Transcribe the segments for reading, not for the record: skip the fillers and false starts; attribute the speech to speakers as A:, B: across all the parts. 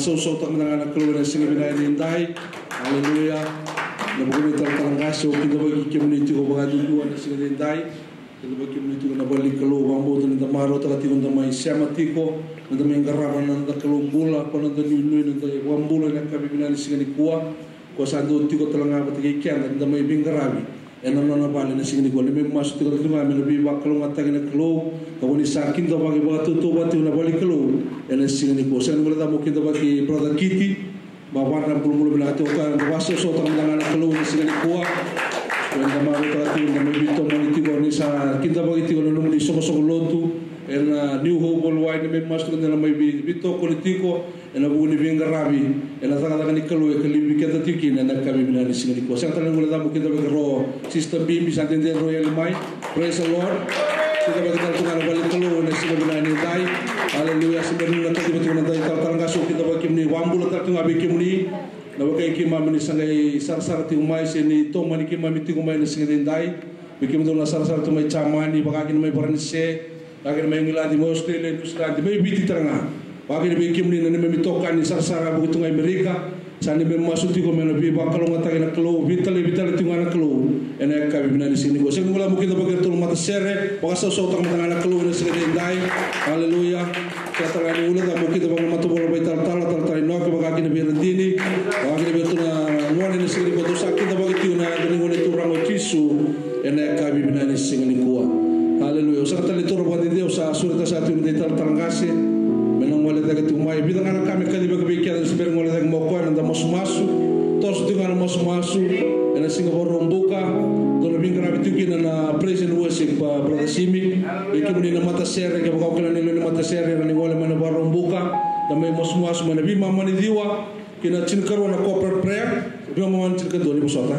A: So tak menangana keluar sini bina ini indai, haleluya. Nabukan kita terangkas, kita bagi community ko bagi dua ni sini indai, kita bagi community ko nabalik keluar bambu tu nanti maro terati ko namai siamati ko, nanti menggaraman nanti keluar bula, ko nanti nui nanti bambu nanti kami bina ni sini kuah, ko sandu ti ko terangga pati kian nanti mai binggarabi. Enam balik nasi ini ko, lembek masuk ti ko terima lebih bakal ngata kena keluar, kau ni sakin tu bagi batu tu batu nabalik keluar. Nasi ini ko, saya boleh tahu kita bagi brother Kitty, bawa dan bulu bela hati orang berwasa so tak mendangan keluar nasi ini kuah. Dan kami berkata kami bitu mesti ko ni sa kita bagi ti ko lalu mesti sok lotu, New Hope Worldwide ni masuk ke dalam bitu politiko, buni binggarabi, sangat ni keluar kelibih kita tikin, kami bina nasi ini ko. Saya tak boleh tahu kita bagi roh sistem bim bisa tender royal mai, praise the Lord. Kita bagi kita balik keluar nasi bina ini dai. Haleluya, sebenarnya nanti betul nanti kalau ngasuk kita bagi ni wambul nanti ngabi kimni, nawa kaya kima meni sangai sar ti umai seni to mani kima miti umai nasi ngendai, bikim tu na sar tu mai camani, bagi mai beranse, bagi mai ngiladi mau Australia, Australia, mai biti teranga, bagi bikim ni nani mai mitokan ni sar begitu ngai Amerika, sani mai masuk ti ko mai nabi bakal ngata kena kelo, vital ti ngana kelo, enak kami bina di sini. Saya mula mungkin kita bagi tu mata sere, bagi so tak ngana kelo nasi ngendai, haleluya. Kita terangkan ulat, mungkin kita bangun mata bola bayi tal no, kita bagi nabi rentini, bagi nabi tu na nuan ini segini batu sakit, kita bagi tu na dengan itu orang Yesus, enak kami bina ini segini kuat. Haleluya. Usaha tali tu orang dia usaha surat satu ini terangkasi, menang walid dekat umai. Bila anak kami kali bagi bikin sebenarnya walid dekat mau kuat, nanti masuk, terus dengan masuk, enak Singapura rombuka. Kalau bingkar abis itu kita na praise and worship brother Simi, ikim ni na mata sere, kita kau kena ni mata sere, na ni wala mana barong buka, damai semua mana bima mani diwa, kita cinkarwa na corporate prayer, bima mani cinkar dua ni busata,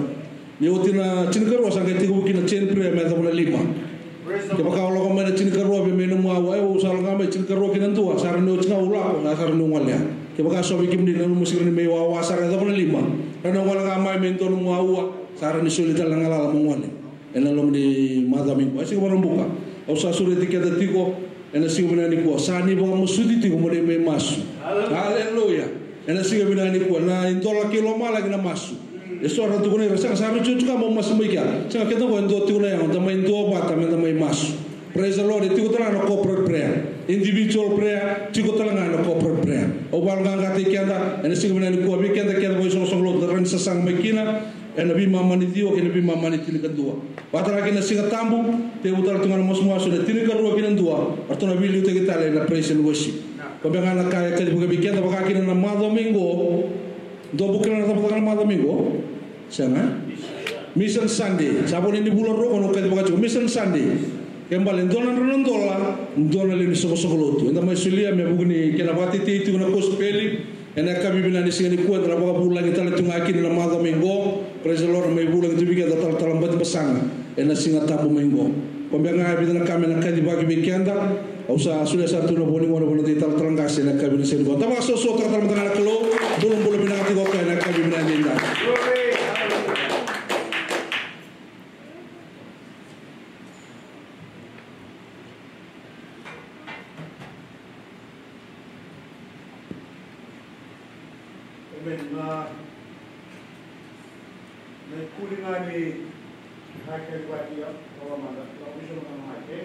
A: ni utina cinkarwa sangat tiga kita cin prayer mata mula 5. Kita kau lakukan mana cinkarwa bima ni mua awal, usah lakukan mana cinkarwa kita tua, saran ni ucap ulah, saran ni umalnya, kita kau sobi ikim ni na musik ni mewa saran mata mula 5, karena ulah kamai mentor mua awal. Saran sulit dalam ngalaman mengwani. Enalom di madaming masih orang buka. Usah sulit kita tiko. Enasih mana ni kuah. Sani bang musudi tiko mulai masuk. Haleluya. ena singa bina ni ko na indola kilo mala na masu eso ra tu ko ni rasa sa ru chu ka mo masu mai ka sa ke to ko ndo tu na ya ta mai ndo ba ta mai masu. Praise the Lord. Itu ko tala na corporate prayer, individual prayer, tiko tala na corporate prayer. O wal nga ngati kenda, ena singa bina ni ko bi kenda kenda boy so lo ran sa sang mai kina. Ena bi mama ni dio kena bi mama ni tini kadua. Patara kena singa tambu, te utar tunga na mosmo aso na tini kadua kena dua. Artuna bi liu te kitale na praise and worship. Pabanga na kaya kadi buka bikenda baka kina na ma domingo. Do bukena na tapataka na ma domingo. Sana? Mission Sunday. Sabon ini bulan ro kono kadi baka Mission Sunday. Kembali dona dola, dona le soko lotu. Enda mai sulia me bugni kena bati te itu na kospeli. Ena kami bina ni singa ni kuat na baka bulan kita le tunga kini na ma domingo. Praise the Lord, may bulan itu bikin datal talambat pasang. Ena singa tabu minggu. Pembiangan habis na kami nak kaji bagi bikianda. Usaha sudah satu na boni mono ti tal terangkas na kami ni sini. Tapi so tak talam tengah kelo. Belum bina kati kau kena kami bina dinda.
B: Kulingani hakai watia orang mana, orang bisa orang hakai.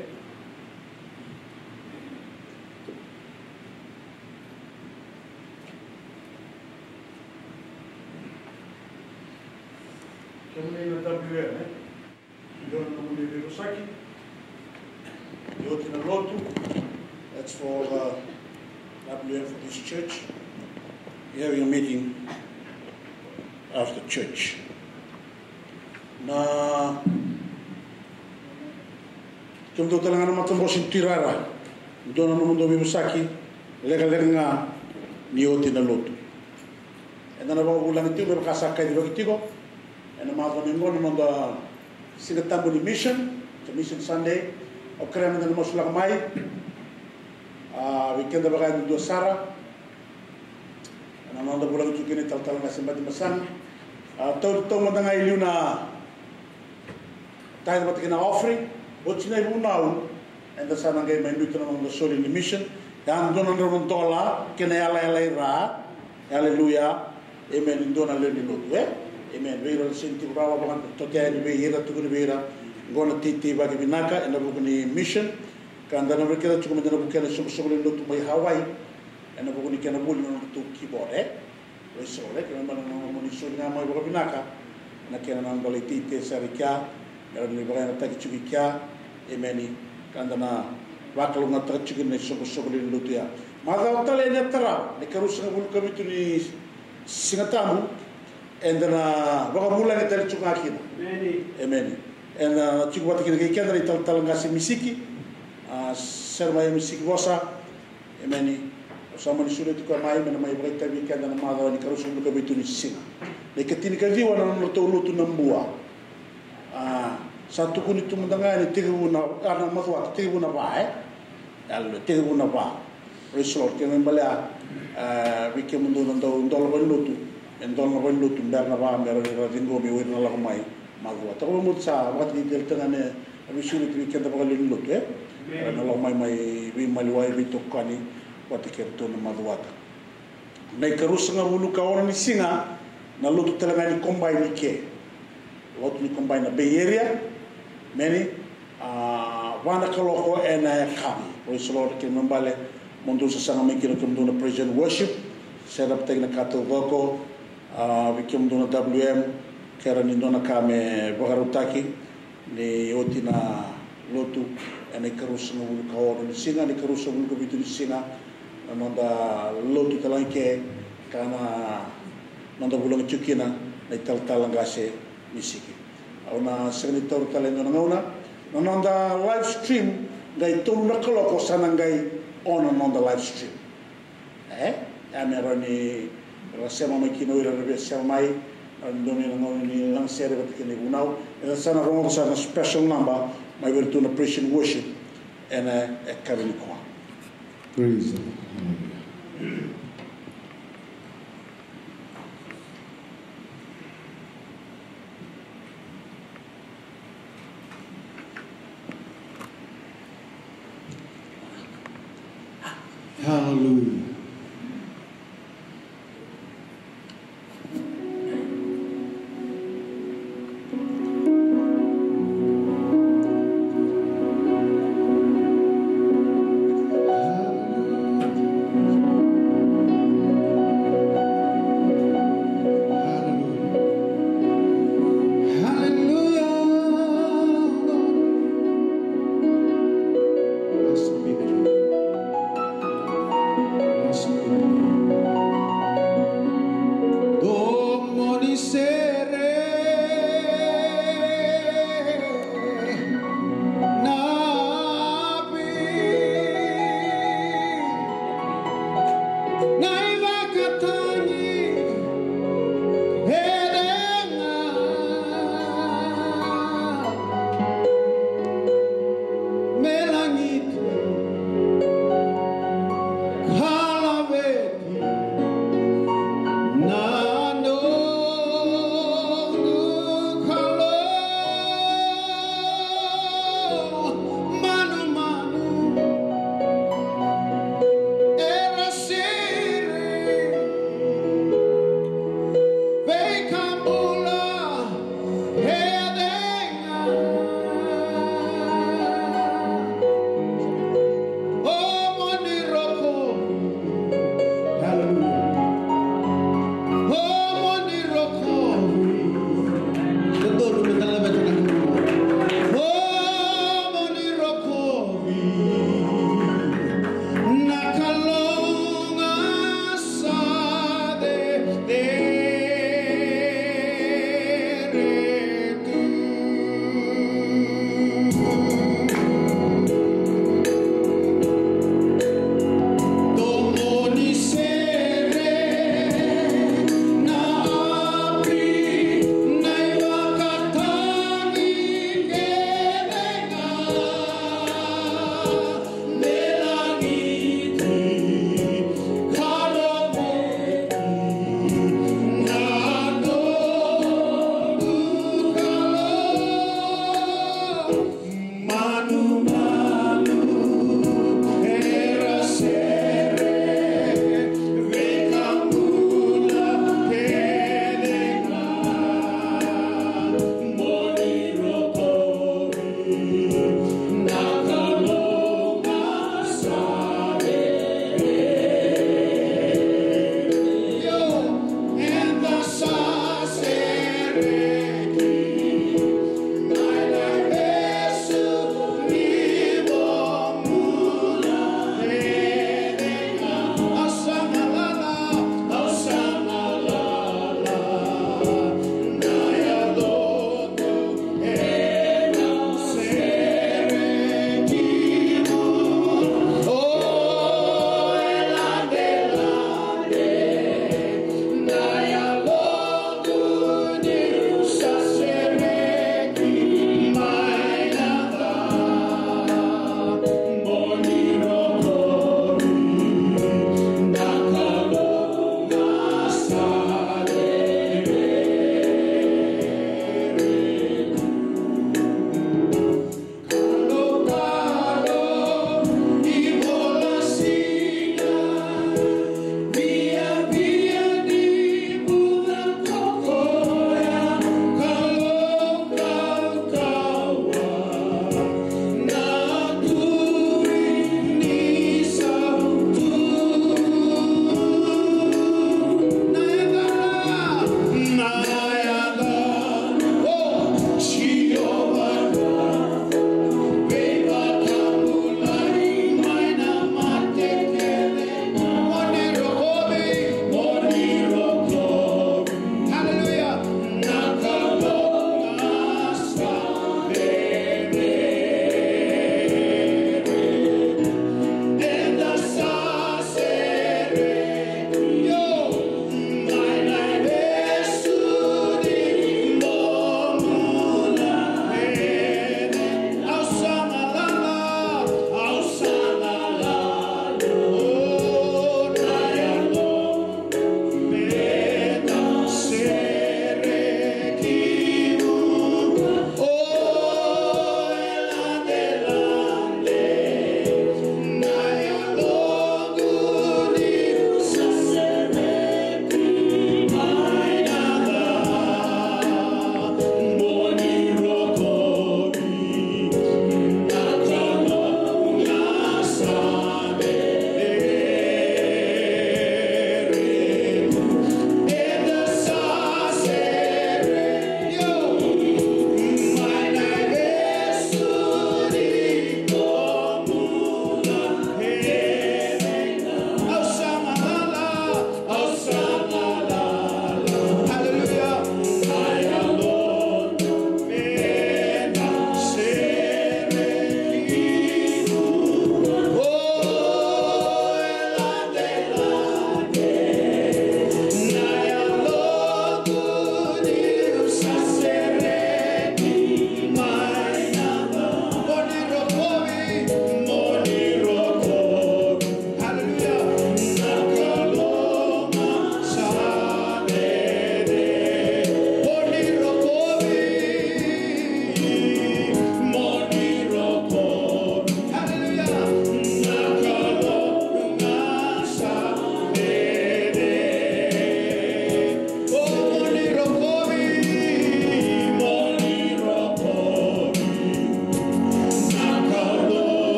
B: Kemudian WM, John Namuni Rusaki, Yotina Lotu. That's for WM for this church. We're having a meeting after church. Na tum tu telangan matam bosin tirara dona no mundo bibusaki lega nga nioti na lotu ena na ba ulang ti ba kasaka di bagitiko ena ma ko ningon no da singatambo ni mission to mission Sunday o krema na mosula mai weekend ba ga do sara ena no da bulang tu kini tal nga sembati masan to madanga iliuna tayo batik na offering, what's na ibunaw, and the sana ngay may nuto naman the soul in the mission, yan doon ang naman tola, kinayalay ra, hallelujah, amen, doon ang lini nuto, amen, vera sinti urawa bakan, totya ni behira, tukuni behira, ngona titi bagi binaka, and nabuko ni mission, kanda na mereka cukup menjadi bukan sumber-sumber nuto may Hawaii, and nabuko ni kanabuli nuto keyboard, so, kaya naman ang mga munisyon nga may baka binaka, na kaya nang balay titi sa rikya, meron ni bagay na tagichugi kya, emeni, kanda na wakalo nga tagichugi na soko-soko ni luto ya. Madaw tala na tara, ni karusa nga mulu kami ito ni singatamu, and na baka mula nga tagichugi akin. Emeni. And chiku bata kinagay kya na ital-talang nga si misiki, sermaya misiki bosa, emeni, sama ni sulit ko mai na may bagay tabi kya na madaw ni karusa mulu kami ito ni singa. Na ikatini kagiwa na luto-luto ng buwa. Satu kuni tu mendangani tiga guna karena masuk tiga guna apa lalu tiga guna apa resort yang membalas weekend mundu nando ndol banlutu berna ba mera ringo mi wena la mai magwa to mo sa wat ni del tangane abi sulu weekend ba galu lutu na la mai wi maliwai bi tokkani wat ke to na magwata nay karus nga wulu ka orang ni singa na lutu talangani combine ke lot ni combine na Bay Area many wana kaloko ena kami praise the Lord kin membale mundu sa sanga may kinakumdu na praise and worship set up tag na kato goko wikim do na WM kera nindo na kame bagarutaki ni oti na lotu ena karus na wulu kaoro ni singa ni karus na wulu kabitu ni singa nanda lotu talangke kana nanda bulang chukina na ital-talangase misiki. Auna senator talendo ngauna nonda live stream gai tolu na kaloko sana gai on the live stream. Amerani rasema makino ira rebe semai andoni ngoni lang sere batkini unau sana rongo sana special number my virtu na praise and worship and a kavini kwa.
A: Praise the Lord. Hallelujah.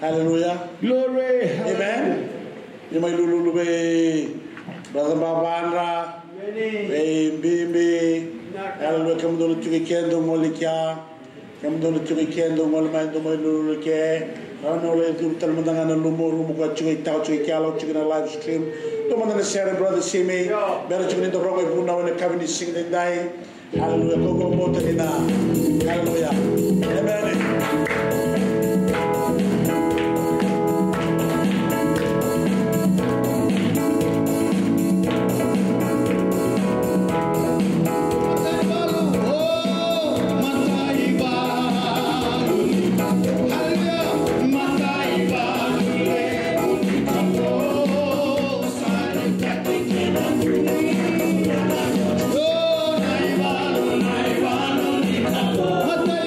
B: Hallelujah.
C: Glory.
B: Amen. You may lulu brother Babandra. Bimbi. Hallelujah. Come to the kendo molikia. Come to the kendo molmando lulu ke. I know let you tell me that I'm going to live stream. Don't want to share, brother. See me. Better to the wrong way. Now in the cabinet sing the day. Hallelujah. Go motor in Hallelujah. Amen.
C: What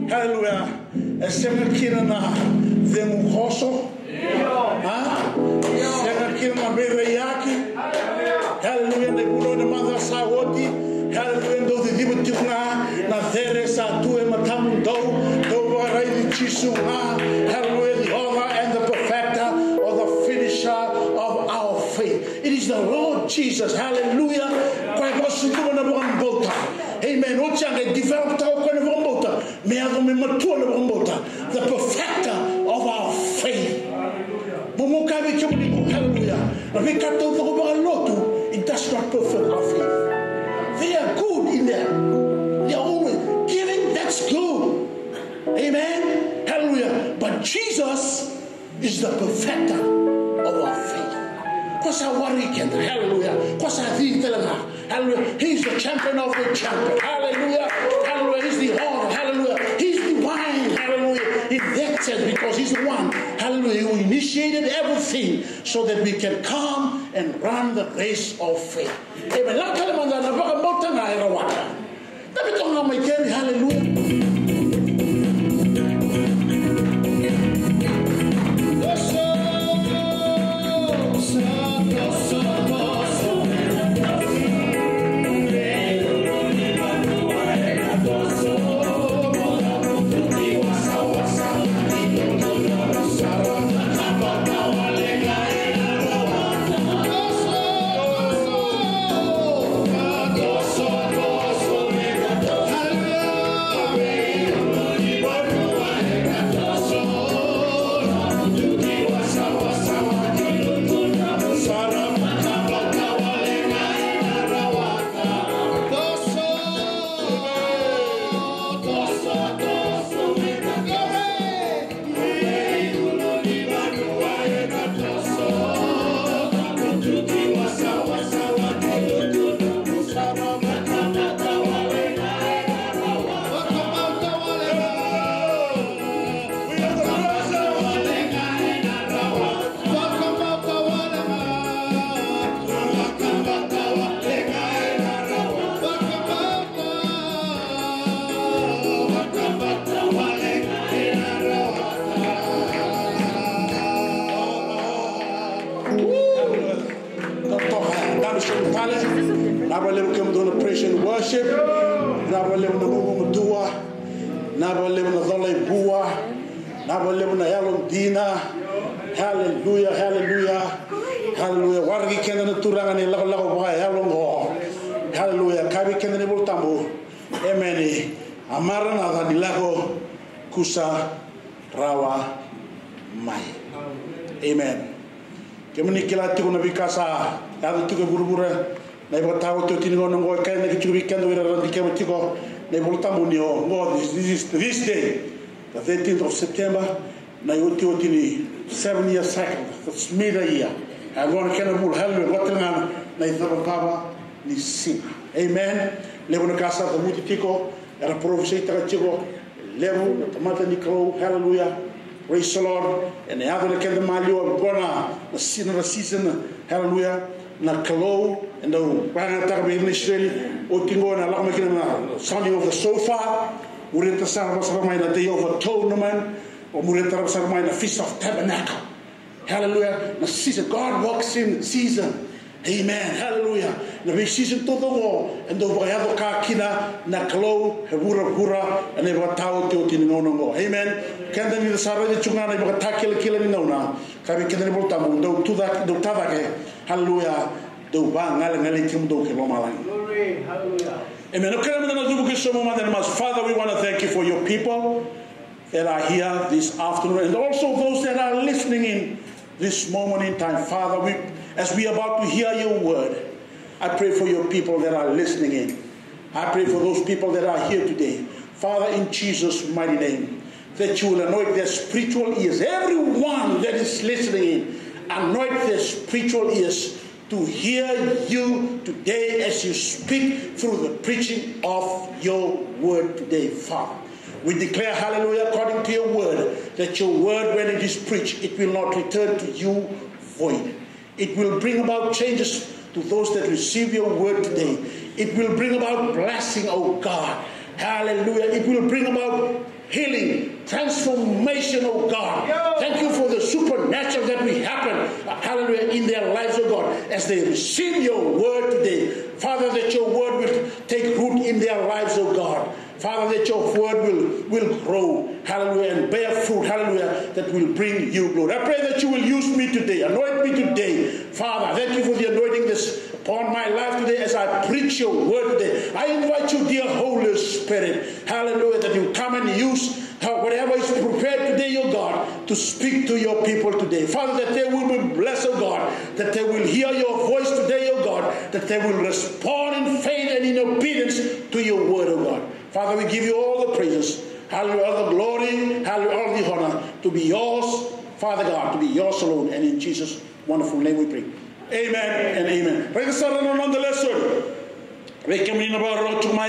B: Hallelujah. Sept13 na vemu hoso. Sept13 na bebe yaki. Hallelujah. Ne kuno ne manga sawoti. Hallelujah. Do di dibutina na there sa tu e matamu do warai di chisu. Hallelujah. The author and the perfecter or the finisher of our faith. It is the Lord Jesus. Hallelujah. Kwa kosu na bukan bota. Amen. The perfecter of our faith. Hallelujah. It does not perfect our faith. They are good in there. They are always giving. That's good. Amen. Hallelujah. But Jesus is the perfecter of our faith. Hallelujah. Hallelujah. He's the champion of the champion. Hallelujah. Hallelujah. He's the honor. Hallelujah. He's divine. Hallelujah. In that sense, because he's the one, hallelujah, who initiated everything so that we can come and run the race of faith. Amen. Hallelujah.
C: Hallelujah.
B: worship pale. Naba leo kem do na praise and worship. Naba leo na mumu dua. Naba leo na dole bua. Naba leo na yalo dina. Hallelujah, hallelujah. Hallelujah. Wargi kenda na turanga ni lago ba yalo ngo. Hallelujah. Kabi kenda ni bultambo. Amen. Amara na da lago kusa rawa mai. Amen. Kemani kila tiko na bikasa ya tiko burubura na iba tawo to tino ngo kai na tiko weekend we randi kemo tiko na iba tambo ni ngo this day the 13th of September na yoti otini 7 years cycle that's mid a year I'm going to kenabul halwe watanga na itaba papa ni sima. Amen. Levo na kasa ta muti tiko era prophecy ta tiko levo na tamata ni kro. Hallelujah. Praise the Lord. And the other can the malio gona the season. Hallelujah. Na kalo and the banata be in Israel o tingo na la makina sounding of the sofa. Mureta sarva sarma na day of atonement or mureta sarma na feast of tabernacle. Hallelujah. Na season God walks in season. Amen. Hallelujah. Na be season todo mo and do vayado ka kina na kalo hebura and eva tao te tingo no. Amen. Kenda ni sara de chunga na iba takil kila ni nauna kabi kenda ni bolta mo do tada ke hallelujah do ba ngale kim do ke lo malang. Glory, hallelujah. Amen. Okay, na do ke so mo man mas. Father, we want to thank you for your people that are here this afternoon and also those that are listening in this moment in time. Father, as we are about to hear your word, I pray for your people that are listening in. I pray for those people that are here today. Father, in Jesus' mighty name, that you will anoint their spiritual ears. Everyone that is listening in, anoint their spiritual ears to hear you today as you speak through the preaching of your word today, Father. We declare, hallelujah, according to your word, that your word, when it is preached, it will not return to you void. It will bring about changes to those that receive your word today. It will bring about blessing, oh God. Hallelujah. It will bring about healing, transformation, oh God. Thank you for the supernatural that will happen, hallelujah, in their lives, oh God, as they receive your word today. Father, that your word will take root in their lives, oh God. Father, that your word will grow, hallelujah, and bear fruit, hallelujah, that will bring you glory. I pray that you will use me today, anoint me today. Father, thank you for the anointing this upon my life today as I preach your word today. I invite you, dear Holy Spirit, hallelujah, that you come and use whatever is prepared today, oh God, to speak to your people today. Father, that they will be blessed, oh God, that they will hear your voice today, oh God, that they will respond in faith and in obedience to your word, oh God. Father, we give you all the praises, hallelujah, all the glory, hallelujah, all the honor to be yours, Father God, to be yours alone. And in Jesus' wonderful name we pray. Amen and amen. Praise the Lord nonetheless. We come in about to my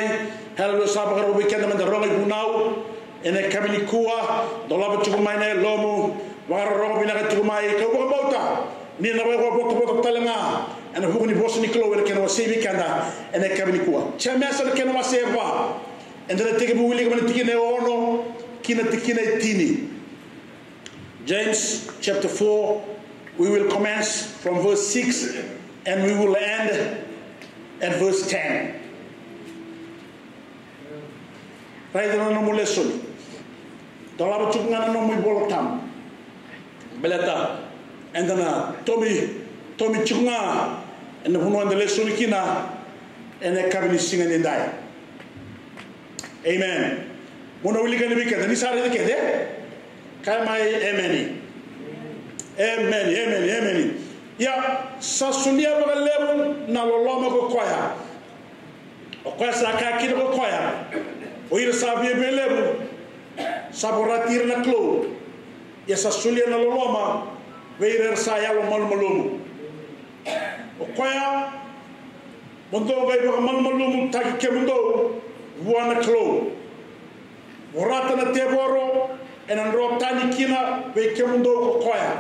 B: hallelujah, Sabbath weekend and the Roman Bunau. Ene kamini kua dolaba tukumai na lomu wara rogo bina tukumai ka wo bauta ni na wo bauta talenga ene hukuni bosni klo wele kena wasebi kanda ene kamini kua chamesa kena waseba ende na tike buwili kama tikine ono kina tikine tini. James chapter 4, we will commence from verse 6 and we will end at verse 10. Right na no lesson. Dolaba chukngana no muy bolotam. Beleta. And then Tommy chuknga and the huno and the lesson kina and the kabini singing in die. Amen. Muna wili gani bika ni sare de kede. Kai mai amen. Amen. Ya sasulia bagalebu na loloma ko kwaya. O kwaya saka kida ko kwaya. O ira sabi belebu saboratir na klo ya sasulia na loloma veira saya lo malmalomu o kwaya mondo vai ba malmalomu taki kemundo buana klo borata na teboro enandro tani kina ve kemundo ko kwaya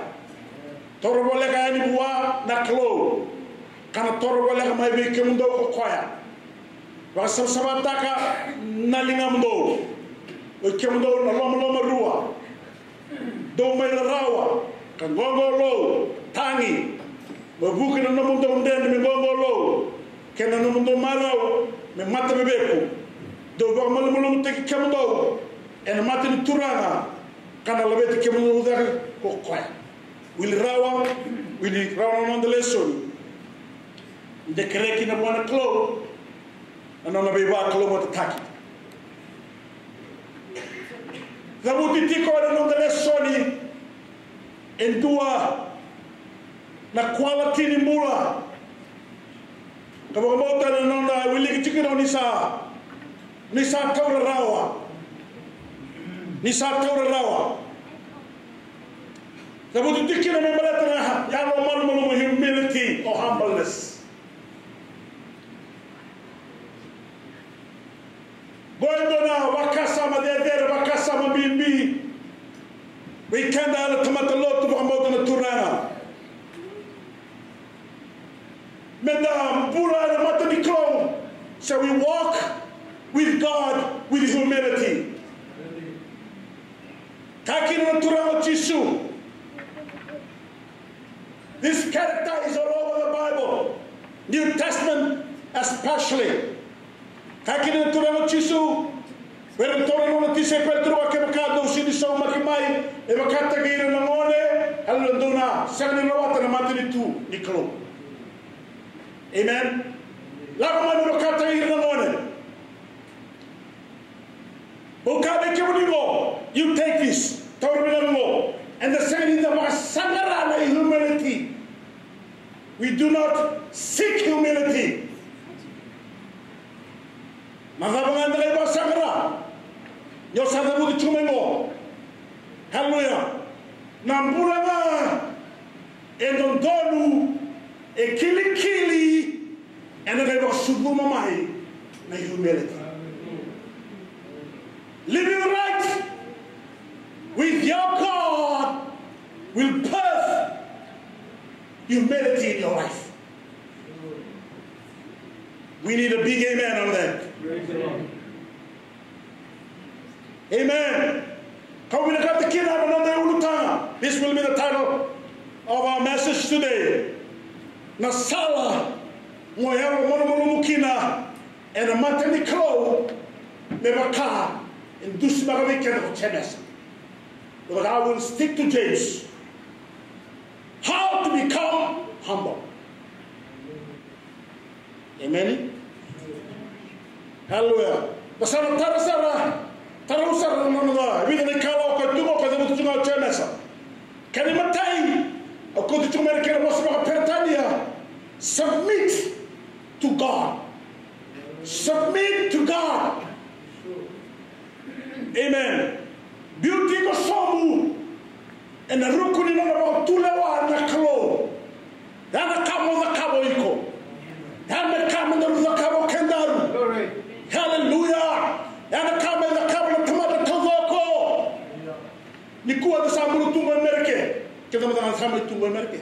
B: toro bole ga ni bua na klo kana toro bole ga mai ve kemundo ko kwaya wasam sabataka nalingamdo o kemundo na loma rua do mai rawa kangongo lo tangi Mabuki na mundo undende me ngongolo. Kena no mundo marau me mata me beku. Do ba malumulum te kemundo. En mata ni turanga. Kana labeti kemundo da ko kwa. Will rawa on the lesson. De kreki na bona klo. Anona be ba klo mo taki. Da buti tiko on the lesson en tua na quality ni mula. Kamo mota na nona wili kichikino ni sa taura rawa. Ni sa taura rawa. Sabuti tikina me malata na ya no malu humility or humbleness. Goendo na wakasa madedere wakasa mabimbi. We can't ala tomata lotu mota na turana. Menda pura na mata ni klo. So we walk with God with humility. Takina na turana Jisu. This character is all over the Bible, New Testament especially. Kakina turang Jisu, where turang na tise Pedro ke makado sini so makimai e makata gira na ngone alunduna sani lawata na matini tu niklo. Amen. Lago manu makata gira na ngone. Bukabe kemuningo, you take this. Taurinango. And the second is the Masangarana humility. We do not seek humility. Mahabangandre Basangara. Yosadabu Chumengo. Hallelujah. Namburaga. Endondonu. A kili. And then I was Subumamai. My humility. Living right with your God will birth humility in your life. We need a big amen on that. Amen. This will be the title of our message today. Nasala moyaro monomukina and a matani klo nebaka in dusmagavika chemes. But I will stick to James. How to become humble. Amen. Hallelujah. Basara tarusara nonga. Vida ne kala ko tumo ko zamu tunga chemesa. Kani matai ko tu tumer ke mo sama pertania. Submit to God. Submit to God. Amen. Beauty ko somu and the rukuni na ba tulewa na klo. Dana kamo na kamo iko. Dana kamo na kamo kendaru. Hallelujah. Dana kamo na kamo na tamata tozoko. Nikuwa da samuru tumba merke. Kita mata samuru tumba merke.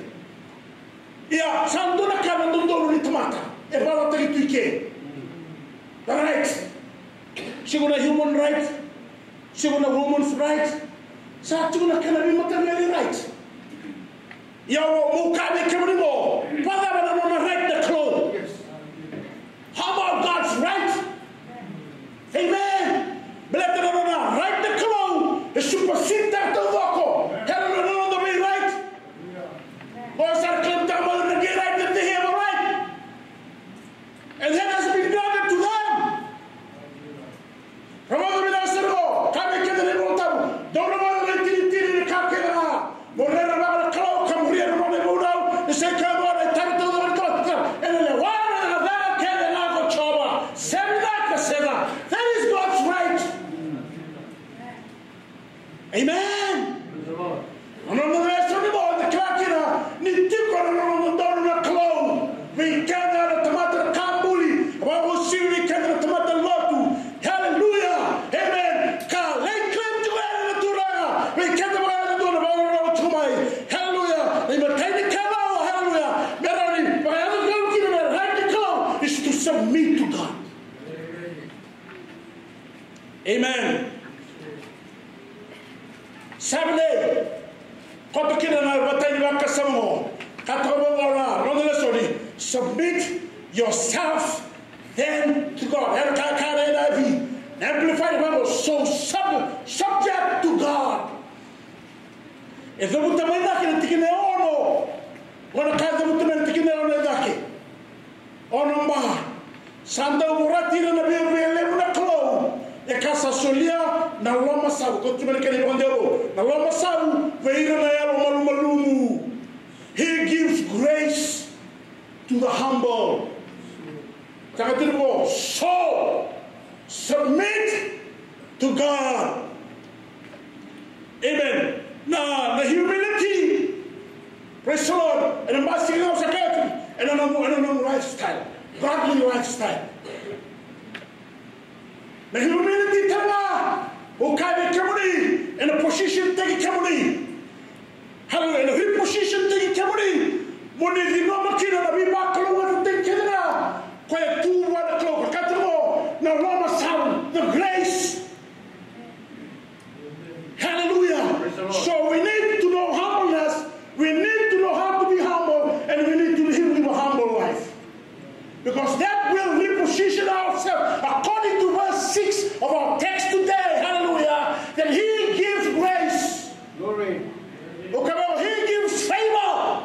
B: Ya sandu na kamo ndondoro ni tamata. E bala tagi tuike. The right. Siguna human right. Siguna woman's right. Sa siguna kana bi maternally right. Yawo mukabe kemuno. Pada bana no right the clothes. How about God's right? Amen. Blessed no right the clothes. The supersede that the wako. Hello no the way right. Boys are claimed that mother the gay right that they have a right. And that has been granted to them. From all the Minasero, Kame Kedre Montabu, don't know what they did in the Kakera, Morena Baba Clow, come here and run the moon out, the second one, and time to the doctor, and the water of that Kedanago Choba, Semina Casena. That is God's right. Amen. And on the rest of the world, the Kakera, Nitiko on the Donna Clow, we cannot tomato Kambuli, about who see we cannot tomato Lotu. Hallelujah. Amen. Hallelujah. Hallelujah. Is to submit to God. Amen. Saturday, koto kina na batay waka samo. Submit yourself then to God. Amplified Bible, so subject to God. If the Mutamana can ono, when a kind of Mutaman taking on the Daki, Onomba, Santa Murati and the Bill Clo, the Casa Solia, Naloma Sabu, Cotumacani Mondeo, Naloma Sabu, Vaina Malumu. He gives grace to the humble. So, submit to God. Amen. Now, the humility, praise the Lord, and the master of security, and a lifestyle, godly lifestyle. The humility, Tama, who can be comedy, and a position take comedy. Hallelujah, and a position take comedy. When you know what you back to take care quite 2 1 o'clock, now Roma sound the grace. Hallelujah. So we need to know humbleness, we need to know how to be humble, and we need to live a humble life. Because that will reposition ourselves according to verse 6 of our text today. Hallelujah. That He gives grace. Glory. Okay, He gives favor.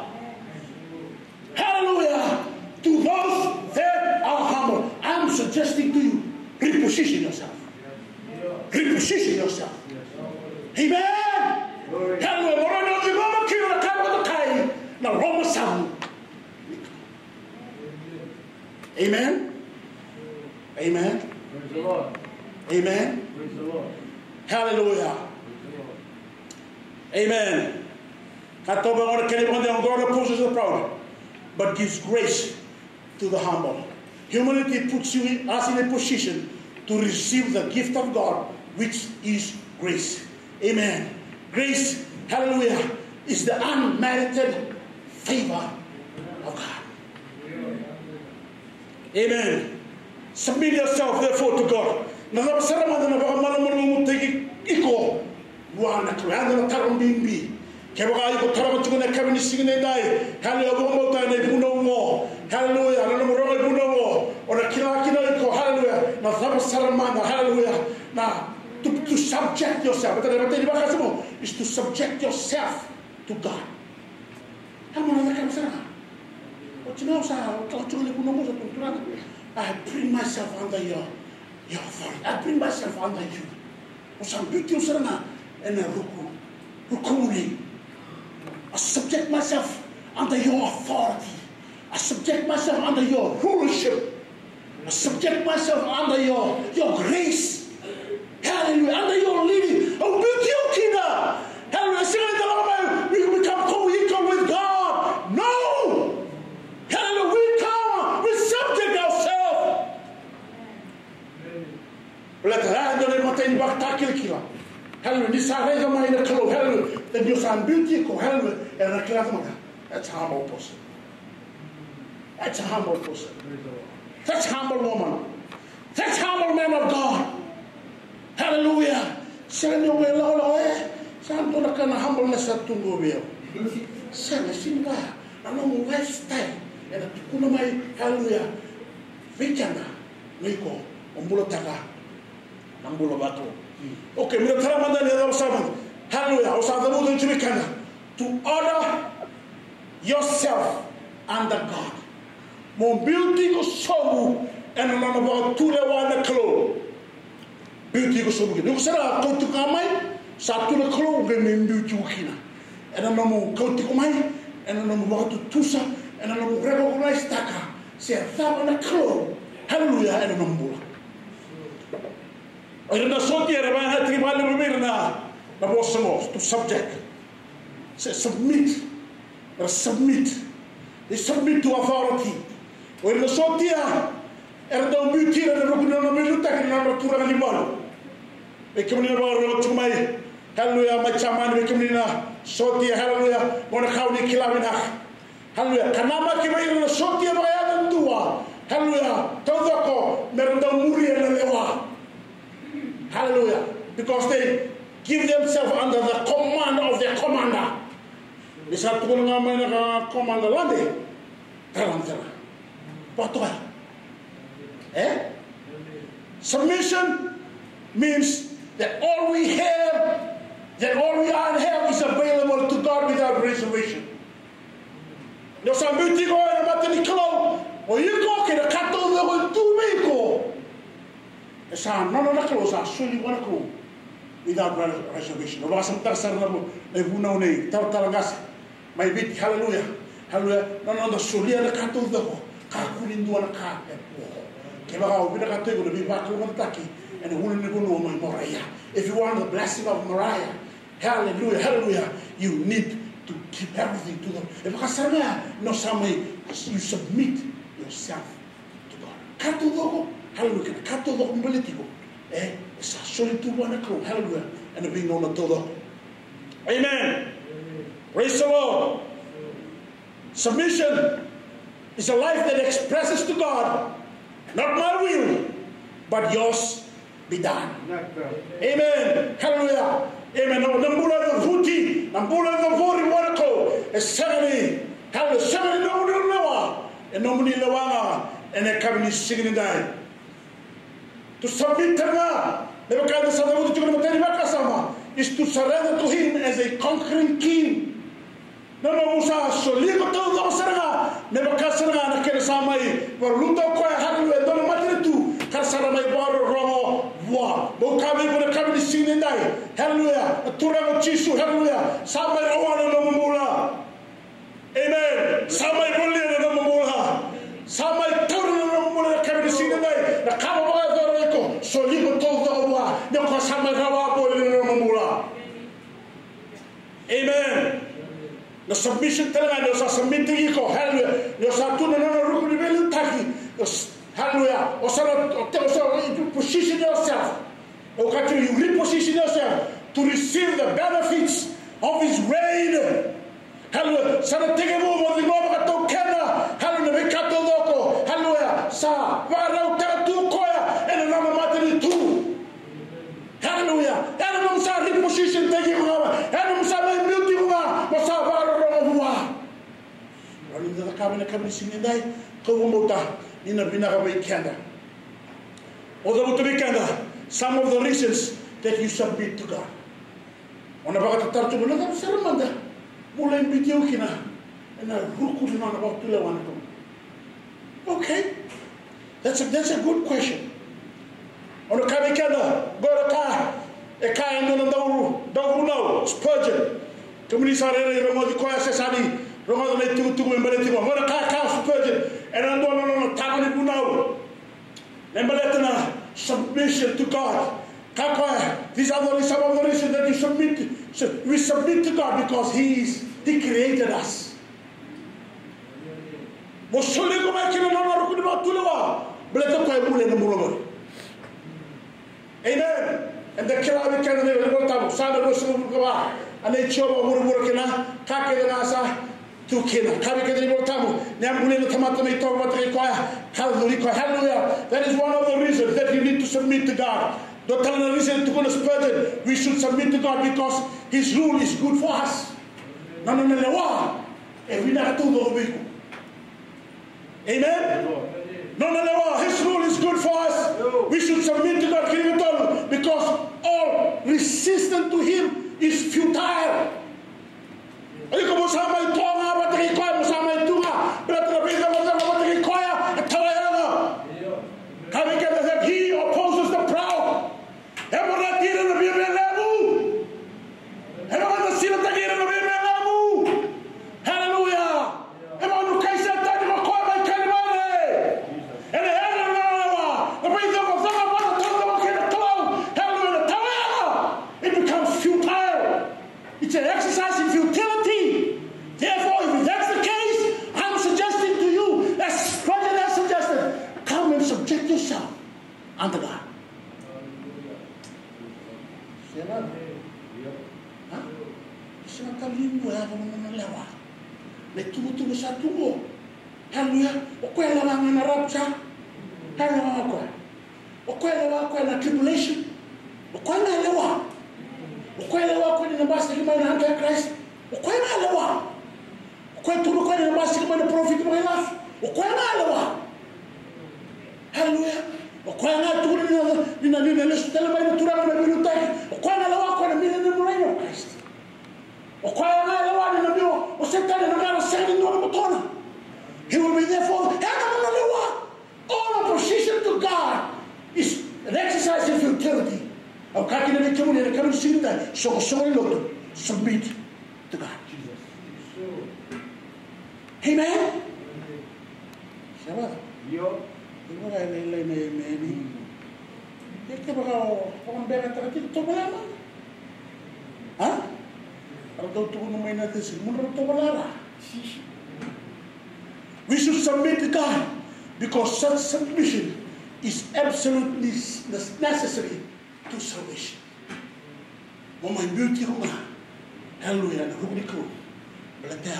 B: Hallelujah. To those that are humble. I'm suggesting to you, reposition yourself. Reposition yourself. Amen. Hallelujah. Amen. Amen.
C: Praise the Lord.
B: Amen.
C: Praise the Lord.
B: Hallelujah. Amen. God opposes the proud, but gives grace to the humble. Humility puts us in a position to receive the gift of God, which is grace. Amen. Grace, hallelujah, is the unmerited favor of God. Amen. Submit yourself, therefore, to God. Hallelujah. Hallelujah. Now, to subject yourself is to subject yourself to God. I bring myself under your authority. I bring myself under you. I subject myself under your authority. I subject myself under your rulership. I subject myself under your grace. Hallelujah. Under your leading. Oh, beauty of Kina. Hallelujah. We become co-equal with God. No. Hallelujah. We subject ourselves. Hallelujah. Then you sound beautiful. Hallelujah. That's a humble person. That's a humble person. That's a humble woman. That's a humble man of God. Hallelujah. Send your way, Lord. Send to the kind of humbleness that to go well. Send a single. I know my lifestyle. And to put my hallelujah. Vijana. Miko. Umbulotaka. Nambulobato. Okay, we are telling you hallelujah. To order yourself under God. Mobility go sobu and about 2 1 kilo. Beauty go sobu. You say go to Kamai, Satu the kilo, then beauty kina. And I know go to Kamai, and I know about to Tusa, and I know recognize Taka. Say a 1 kilo. Hallelujah, and I know. I don't know so dear about to subject. Say submit. Submit. They submit to authority. When the Sotia and the beauty and the Rukunamilutak and the Turanimal. They come in about to my hallelujah, my chairman, we come in Sotia, hallelujah, one county Kilamina. Hallelujah. Kanama Kimail Sotia by Adam Dua. Hallelujah. Todako, Merenda Muri and Lewa. Hallelujah. Because they give themselves under the command of their commander. Isa tukul nga may naka-command lande. Talang. Patoy. Submission means that all we have, that all we are and have is available to God without reservation. No sa muti ko na matani klo, o yuko ke na kato na ko tume ko. Esa no klo sa suli wana ko without reservation. No ba sam tarsar na mo e vuna nei talangas. Mai bit hallelujah. Hallelujah. No suli na kato na ko. Ka kulindu na ka e po. Ke ba o bina kato ko bi ba ko taki and wuna ni ko no mai Moriah. If you want the blessing of Moriah, hallelujah, you need to keep everything to them. If no you submit yourself to God. Kato doko, hallelujah. Kato doko mbalitigo. Esa soli tu wana kro, hallelujah. And being known todo. Amen. Praise the Lord. Submission is a life that expresses to God, not my will, but yours be done. Amen. Hallelujah. Amen. Nambula the vuti, nambula the vori wanako, a 70, hallelujah, 70 no lewa, and no muni lewanga, and a cabin singing die. To submit to God, never kind of Sadamu to Makasama, is to surrender to Him as a conquering king. No Musa, so live to the Osara, never Kasana, and Keresamai, for Luto Koya, hallelujah, don't matter to Kasaramai Bar Romo. Bokabe gonna come to sing and die. Hallelujah. Turamo Chisu, hallelujah. Samai Awana no Mumula. Amen. Samai Bulia no Mumula. Samai Turno no Mumula come to sing and die. The Kababa Doreko, so live to the Owa, no Samai Rawa no Mumula. Amen. The submission telling us a submitting eco, hallelujah. Your Satuna no Rukuni Taki. Hallelujah. Or position yourself. Or you reposition yourself to receive the benefits of His reign. Hallelujah. Sana take a move of the Lord to Kena. Hallelujah. Mekato Doko. Hallelujah. Sa Varau Tatu Koya and another matter too. Hallelujah. And I'm sorry, reposition taking over. And I'm sorry, beauty over. What's up? Running to the cabinet singing day. Kovumota. Ina binakabay kanda. Although to be kanda, some of the reasons that you submit to God. Ona baka tatarto mo na sa ramanda. Mula yung video kina. Na ruku din na about tulawan ko. Okay. That's a good question. Ona kabi kanda, go ka. E kain no daw no Spurgeon. Tumuli sa rere mo di ko sa sani. Rongo na tu membele ti mo. Ona ka Spurgeon. And I'm going to submission to God. These are some of the reasons that you submit. We submit to God because He created us. Amen. And the Kilabi Canada, and they show Tukina, hallelujah. That is one of the reasons that you need to submit to God. Don't tell the reason to go to Spurgeon. We should submit to God because His rule is good for us. No. Amen? No. His rule is good for us. We should submit to God because all resistance to Him is futile. Ayuko mo sa may tuwa bateri koya mo sa may tuwa better be the bateri koya tawayana kami kata that He opposes the proud. Ever not tira na biya level. Ever not sila tagira na biya level. Hallelujah. Ever no kaisa tadi mo koya may kalimane. And the hell na the way the bazama bata tanda mo kina tuwa. Hallelujah tawayana. It becomes futile. It's an exercise in futility. Therefore, if that's the case, I'm suggesting to you, as Roger has suggested, come and subject yourself under God. Hallelujah. Tribulation. Ukwela wako ni nabasa kima na Antichrist. Ukwela lewa. koe tulu koe na masi kama na profit mo ilaf. O koe ngā lawa. Hallelujah. O koe ngā tulu nina lesu tala mai na turanga na bilu tai. O koe ngā lawa koe na mila na muraina o Christ. O koe ngā lawa nina bio o setane na ngara sēni nua na motona. He will be there for all opposition to God is an exercise in futility. Au kaki na me kamuni na kamuni sinita so loto submit to God. Amen. Siapa? Yo. Ibu dah lelai ni. Kita bakal orang berat terhati tu berapa? Hah? Kalau tu main nanti semua tu berapa? We should submit to God because such submission is absolutely necessary to salvation. Mama beauty ko nga. Hallelujah. Nahuli ko. Balatea.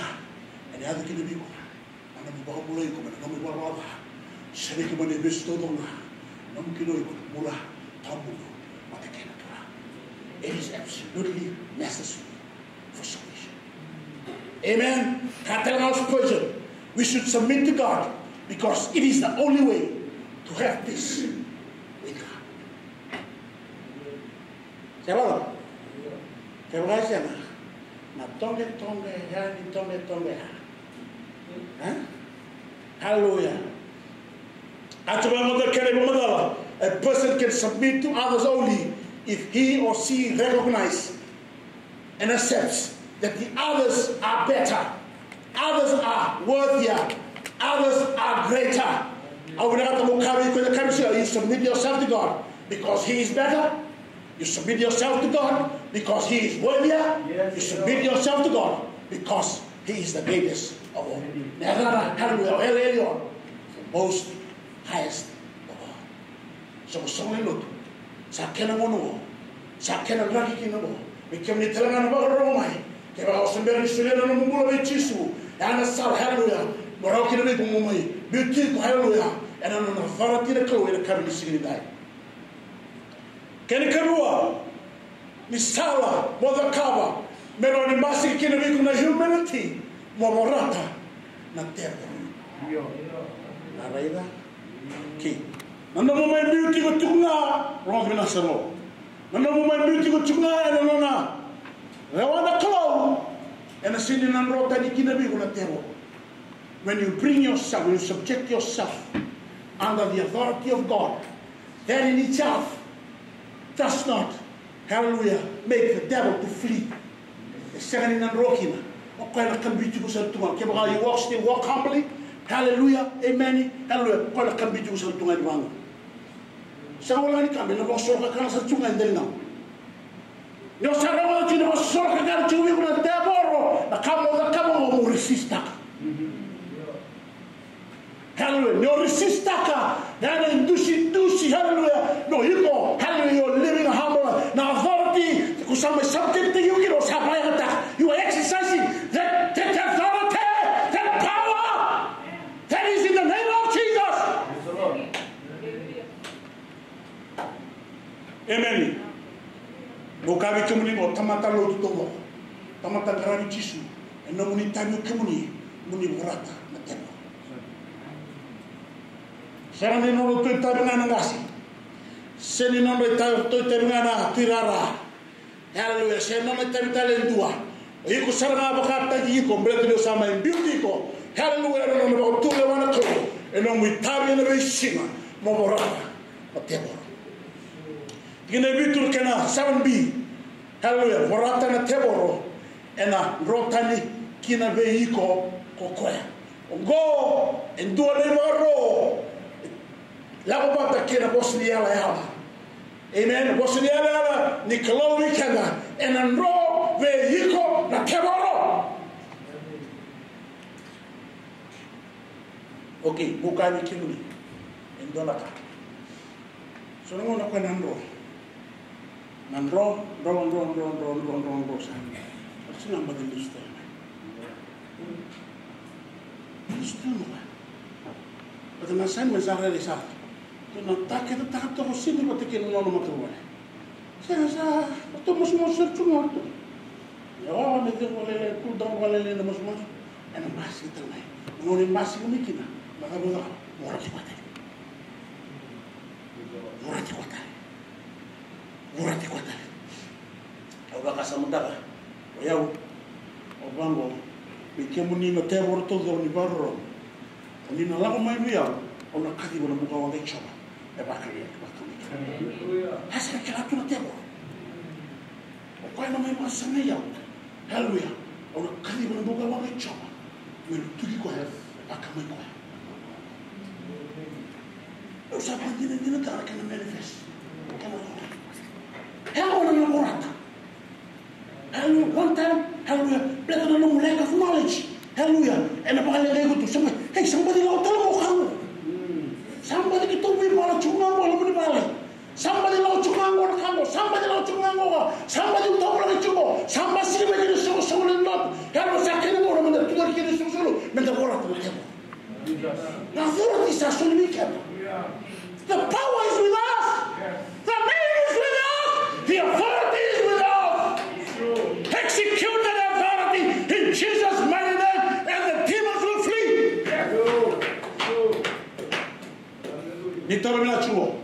B: Ani ada kinabi ko. Ano mo baka mulay ko. Ano mo baka sabi ko man ibesto ko nga. Ano mo kinoy ko. Mula. Tamulo. Matakena tura. It is absolutely necessary for salvation. Amen. Katalang Spurgeon. We should submit to God because it is the only way to have peace with God. Siapa? Siapa siapa? Na tonge ya ni tonge. Huh? Hallelujah. A person can submit to others only if he or she recognizes and accepts that the others are better. Others are worthier. Others are greater. You submit yourself to God because He is better. You submit yourself to God because He is worthier. You submit yourself to God because He is the greatest of all. Hallelujah. The most highest of all. So look. Sakena mono. Sakena rakiki no. We can be telling about Romai. Kaya ako semberi sila na namumula may chisu. Yana sal, hallelujah. Maraw kinamay pumumay. Beauty ko, hallelujah. Yana na nafarati na kawo, yana kami siginitay. Kaya ni karua, ni sala, modakaba, meron ni masig kinamay ko na humanity, momorata, na tebo. Narayda? Ki. Nanamumay beauty ko tunga, wrong minasaro. Nanamumay beauty ko tunga, ano na. Rewanda kalau and asini nan rota di kinabi kuna tero. When you bring yourself, when you subject yourself under the authority of God, that in itself does not, hallelujah, make the devil to flee. Second in rokina. Okay, na kan bitu sa tunga. Kaya you walk humbly. Hallelujah, amen. Hallelujah. Kaya na kan bitu sa tunga di bang. Sa wala ni kami na bosor ka kana sa tunga din na. Yo sarang tu na masor ka kan tuwi ko na teboro na kamo mo resista ka. Hallelujah. No resista ka. Na indusi hallelujah. No iko hallelujah. You're living humble. Na authority kusama something to you kino sa bayata. You are exercising that authority, that power that is in the name of Jesus. Amen. Bukawi kemuni mo tamata lo tutomo tamata karani chisu eno muni tamu kemuni muni burata matemo serane no lo tuita ngana ngasi seni no lo tuita ngana tirara hallelujah seni no tuita lendua iko saranga bakata iko mbele sama beauty ko hallelujah no no tule wana ko eno muitabi na bishima mo burata matemo Gine bitur kena 7B. Hallelujah. Borata na teboro. Ena rotani kina veiko kokoya. Go and do a nevaro. Labo bata kina bosniala yala. Amen. Bosniala yala Nicolau Wikenda. Ena ro veiko na teboro. Okay. Bukai wikiluni. Endolaka. So nungo na kwa nandro. Nandro sa. Kasi nga mag-ilista na. Ilista mo ka. Pati nasan mo sa realisa. Ito na takit ako sindi pati kinuno matuwa. Siya sa, ito mas mo sa tsungo ito. Yawa, nito walele, kudang walele na mas mo. ana masi tamai ngone masi kumikina maka boga ora tikwata au baka samudaka o yau o bango ke muni no te bor todo ni barro ni na lago mai via o na kati bona buka wa ngai chama e baka ni hasa ke la tuna te bor o kwa na mai masa nei yau hallelujah o na kati bona buka wa ngai chama me tuki ko ha baka mai ko o sa pa dina ta kana manifest kana hallelujah na morata hallelujah one time hallelujah better than no lack of knowledge hallelujah and the Bible lego to somebody hey somebody lo talo mo kang somebody ki to bi bala chunga mo lo ni bala somebody lo chunga mo kang somebody lo chunga mo somebody to bala chungo somebody si me ni so so le no halo sa kene mo mo tu ki ni so so me da bora to temo na fora ti sa so ni ke the power is with us the name is with us the authority is with us execute that authority in Jesus' mighty name and the demons will flee. Ni tolo mina chuo.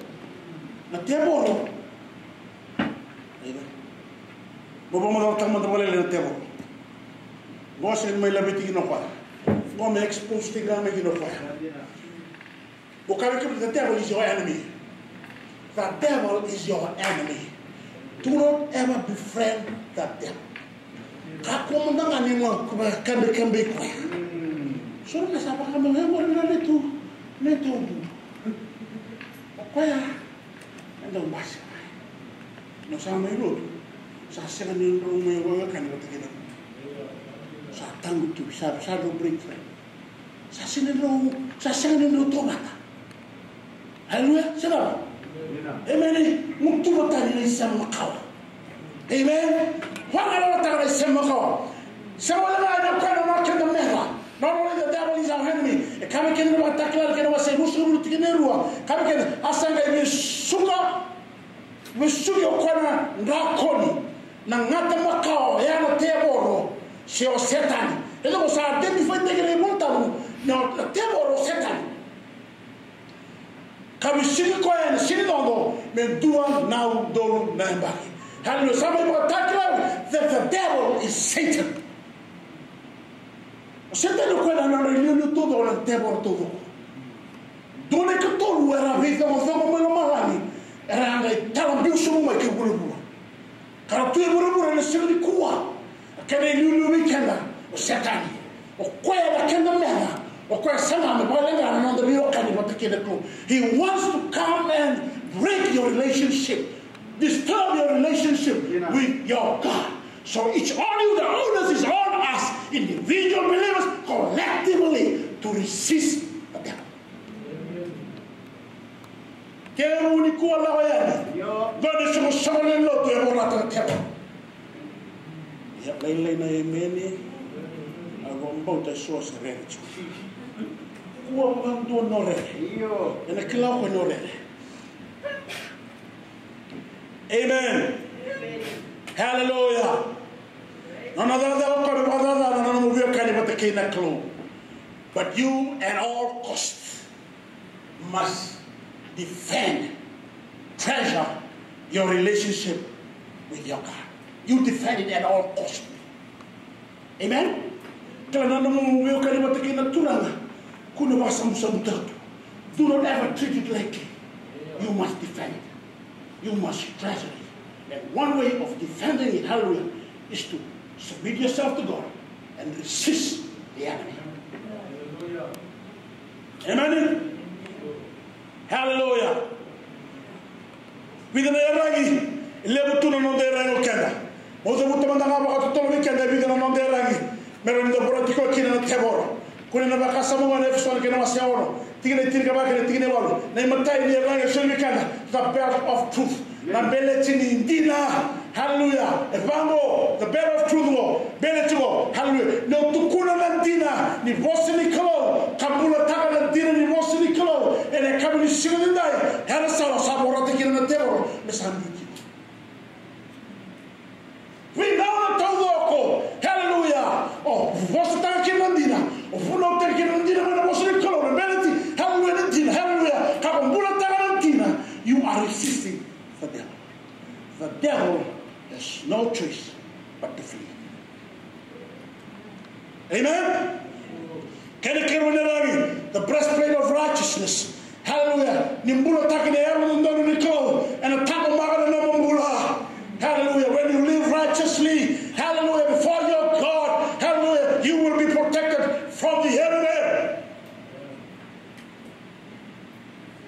B: Na teboro. Bobo mo tamo tamo le teboro. Go se me la beti no kwa. Go me expose te game ki no kwa. Bo ka ke the devil is your enemy. The devil is your enemy. Do not ever befriend that devil. Kako mendanga ni mo kambe kwa. Sura na sapa kama ngemo na letu. Okoya. Ndo mbasi. No sama iro. Sa sela ni ndo me wa kan ba tekena. Sa tangu tu sa do break friend. Sa sela ni ndo tomata. Hallelujah. Sema. Amen. Muntu botani ni sama kawa. Amen. Wangala tara sema ko. Sema la na kana na kenda mera. Not only the devil is our enemy. Kama kenda wa takla kenda wa sema musulu tikinerua. Kama kenda asanga suka kona ndakoni. Na ngata makao ya na teboro sio Satan. Ele ko sa identify tegere montalu. No teboro Satan. Kama shiri ko ya shiri dondo me dua na dolu na mbaki. Hallelujah. Somebody will talk about that the devil is Satan. Satan no quella non riunione tutto il devil tutto. Dove che tu era vita ma fa come lo malani. Era anche talambiu su mai che buru. Cara tu buru ne se di qua. Che ne riunione weekend. O Satan. O quella che non mena. O quella sana me poi lenga non devi occani ma che ne tu. He wants to come and break your relationship. Disturb your relationship with your God. So it's on you, the onus is on us, individual believers, collectively, to resist the devil. Kero uniku ala wayani. God is so solid lo to evolata the devil. Ya lele na emeni. Agombo te so serenicho. Kuwa mando nore. Ena kila ko nore. Amen. Hallelujah. But you at all costs must defend, treasure your relationship with your God. You defend it at all costs. Amen. Do not ever treat it lightly. You must defend it. You must treasure it. And one way of defending it, hallelujah, is to submit yourself to God and resist the enemy. Amen. Hallelujah. Vida na rangi, levo tu no de rangi kenda. Mozo muto mandanga ba to to kenda vida no de rangi. Mero ndo pratico kina na teboro. Kuna na baka samu na efso kina masiaoro. Tigene tirga ba kina tigene walo. Na matai ni rangi shoni kenda. The belt of truth. Na bele tini ndina. Hallelujah. Evango, the belt of truth mo. Bele tigo. Hallelujah. No tukuna na ndina ni bosi ni kalo. Kabula taka na ndina ni bosi ni kalo. Ene kabuli sigo ndai. Hera sala sabora tikina na teboro. Mesanduki. We know the Todoko. Hallelujah. Oh, what's the tank in Mandina? the devil has no choice but to flee. Amen? The breastplate of righteousness. Hallelujah. Nimbula takine yaru ndono niko and a tapo magana no mbula. Hallelujah. When you live righteously, hallelujah, before your God, hallelujah, you will be protected from the enemy.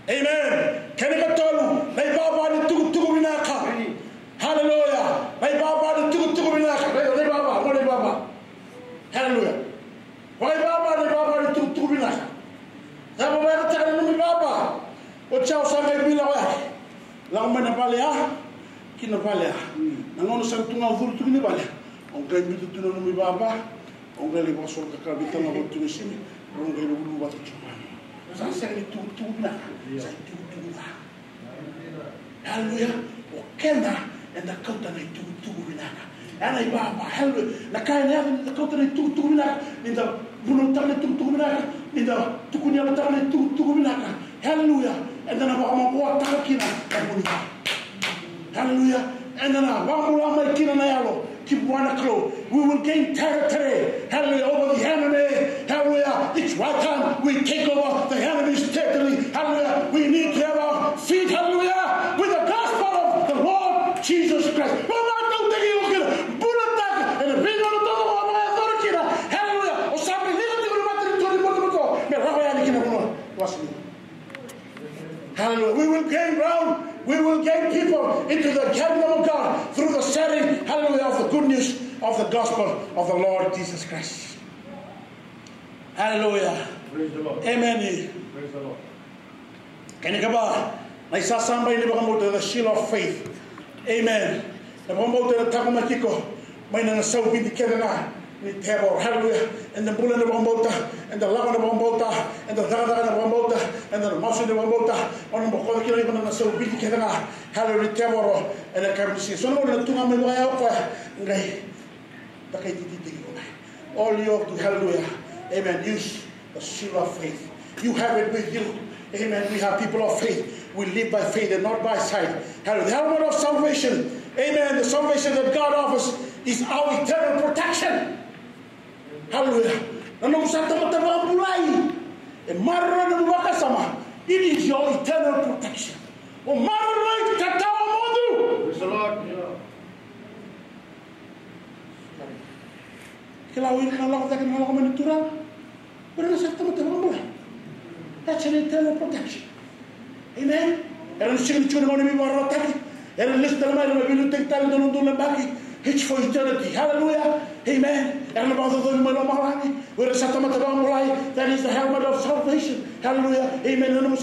B: Amen. Kenekatolu, may Baba ni tugu minaka. Hallelujah. May Baba ni tugu minaka. May Baba, what Baba? Hallelujah. Why Baba ni Baba ni tugu minaka. Sabi ba ka tayo ni Baba? O chao sa may bilawa. Lang man na balya, kinabalya. Nangono sa tunga udul tugi ni balya. Ang kay bitu tuno ni Baba, ang kay libo so ka kabita na tugi sini, ang kay ulu wat chuma. Sa sa ni tugu na. Sa tugu na. Hallelujah. O kenda and the kauta na tugu na. Ana Baba, hallelujah. Na kaya na the kauta na tugu na. Ninda buno ta na tugu na. Ninda tukunya na ta na tugu na. Hallelujah. And then about my takina. Hallelujah. And then about kina na yalo. Keep one close. We will gain territory. Hallelujah. Over the enemy. Hallelujah. It's right time we take over the enemy's territory. Hallelujah. We need to have our feet. Hallelujah. With the gospel of the Lord Jesus Christ. Hallelujah. We will gain ground. We will gain people into the kingdom of God through the setting, hallelujah, of the good news of the gospel of the Lord Jesus Christ. Hallelujah.
C: Praise the Lord.
B: Amen.
C: Praise the Lord.
B: Can you come on? I saw somebody in the shield of faith. Amen. The Bombo to the Takumakiko, mine and the South in the Kedana. Hallelujah. And the bull and the bombota, and the lava of the bombota, and the dada and the bombota, and the mouse in the bombota, on the Bokaki, and the so big Kedana, hallelujah, Tavoro, and the Kabisi. So, no, the Tunga Mawaya, all you have to, hallelujah, amen, use the shield of faith. You have it with you. Amen. We have people of faith. We live by faith and not by sight. Hallelujah. The helmet of salvation. Amen. The salvation that God offers is our eternal protection. Hallelujah. It is your eternal protection. Praise
C: the Lord.
B: That's an eternal protection. Amen. It's for eternity. Hallelujah. Amen. That is the helmet of salvation. Hallelujah. Amen. Hallelujah.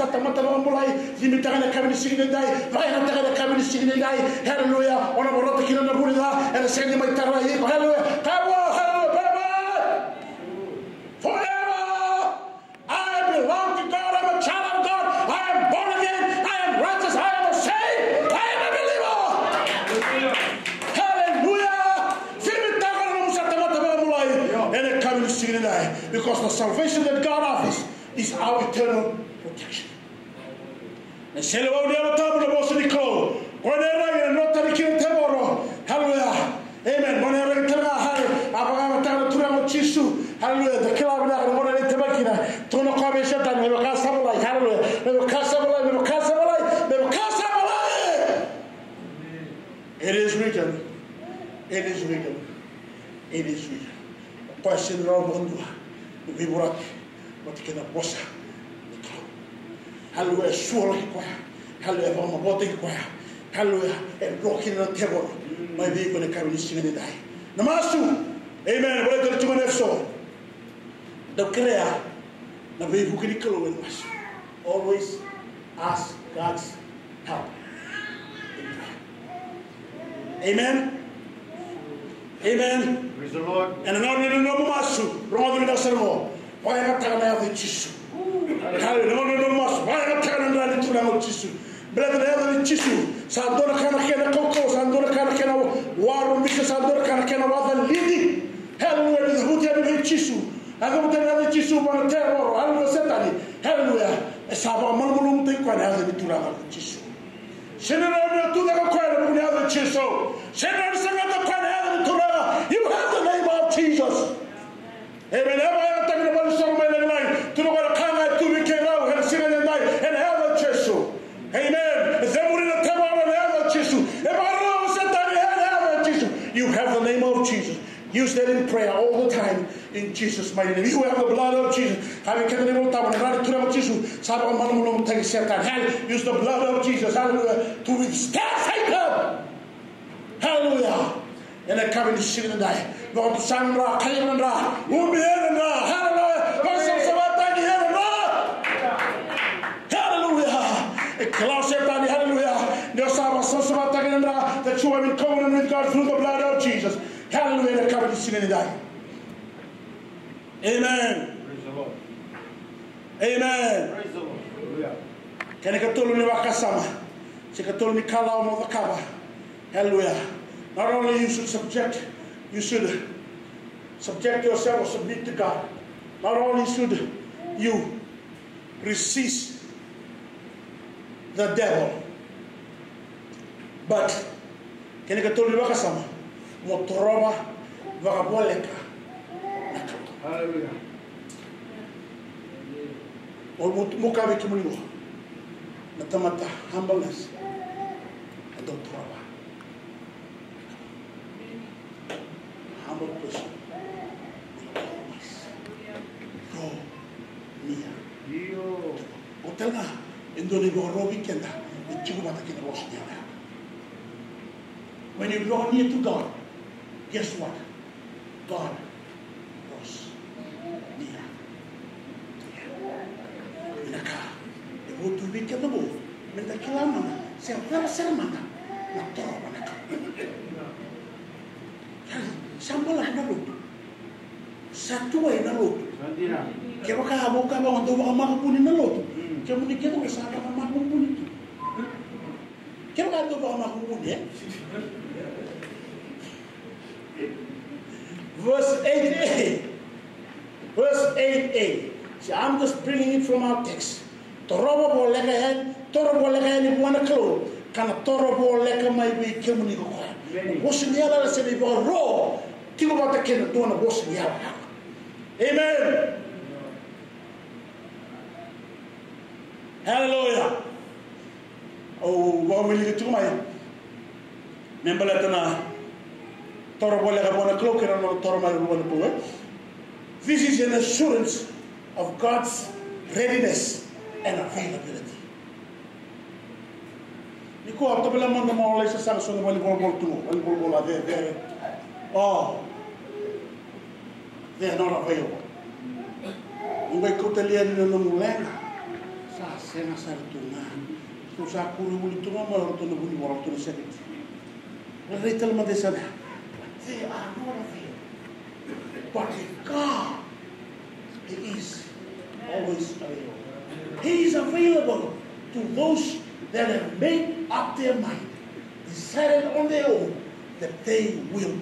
B: Forever. I belong to God. I'm a child of God. I am born again. I am righteous. I am saved. I am a believer. Hallelujah. Because the salvation that God offers is our eternal protection. Hallelujah. Amen. Hallelujah. The killer of the morning tabakina. Tono Kabe Shatan, never cast some light. Hallelujah. Never cast some light, never cast some light, never cast some light. It is written. It is written. It is written. Question around Mundua. The Viburak. What can a bossa? Hallelujah. Surely. Hallelujah. Mamabote. Hallelujah. And rocking on the table. My vehicle in the cabin is singing and die. Namastu. Amen. What are the 2 so? The prayer, the way who can call with us. Always ask God's help. Amen. Amen.
C: Praise the Lord.
B: And another no masu. Wrong with us anymore. Why not tell me the chisu? Hallelujah. No masu. Why not tell me the chisu? Brother, the chisu. Sandora Kanakana Coco, Sandora Kanakana, War, Mrs. Sandora Kanakana was the leading. Hallelujah. The Hotel Chisu. I don't tell the Chisu on a terror. Hallelujah. Hallelujah. A Saba Mamulum take one as a Turama Chisu. Sinironi tu da kwena buni ada chiso. Sinir sanga da kwena ada tulaga. You have the name of Jesus. Amen. Eba ta mina bali song mele nai. Tu no kala kanga tu bi kera hen sinene nai and ada chiso. Amen. Zemuri na tama na ada chiso. Eba ro setani ada chiso. You have the name of Jesus. Use that in prayer all the time in Jesus' mighty name. You have the blood of Jesus. Use the blood of Jesus. Hallelujah. To withstand Satan. Hallelujah. And I come in the city and die. Lord, to Sandra, Kalimandra, Ubiandra. Hallelujah. Hallelujah. Hallelujah. That you have been covenant with God through the blood of Jesus. Hallelujah. Come to sin and die. Amen.
C: Praise the Lord.
B: Amen.
C: Praise the Lord. Hallelujah.
B: Can I get ni wakasama? Si katulu ni kala mo vakaba. Hallelujah. Not only you should subject yourself or submit to God. Not only should you resist the devil, but can I get ni wakasama? Motoroba vagaboleka.
C: Hallelujah.
B: Or mukabi kimunigo. Natamata humbleness. And don't trouble. Humble person. Go near. Hotelna. Indoni go robi kenda. Ichigumata kina wash niya. When you draw near to God, guess what? God draws near to you. Inaka, the go to weekend the move. When the kilamana, say, where is Sermana? Not Torobanaka. Sambala na loop. Satua in a loop. Kevaka Boka on the Wamakapuni in a loop. Kemuniketa was Sakamakapuni. Kevaka the Wamakapuni. Verse 8a. Verse 8a. See, I'm just bringing it from our text. Torobo leka ni buana klo. Kana torobo leka mai bi kemuni ko. Bosniala se ni bo ro. Tiko bata ken dona Bosniala. Amen. Hallelujah. Oh, wa mili ke tumai. Membala tana this is an assurance of God's readiness and availability. Oh, they are not available. They are not available. But with God, He is always available. He is available to those that have made up their mind, decided on their own that they will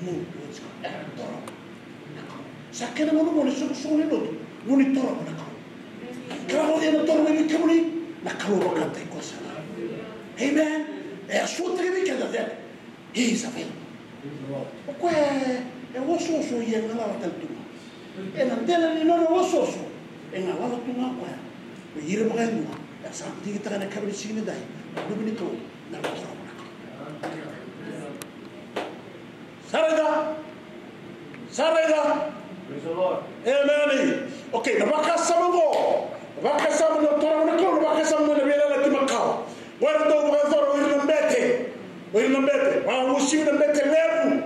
B: move towards God. Amen. He is available. Sarada.
C: Praise the Lord.
B: Amen. Okay, nabaka samago. Nabaka samago tora na ko nabaka samago na bela la timakawa. Wala do ba zoro ina mbete. Ina mbete. Wa usi ina mbete lebu.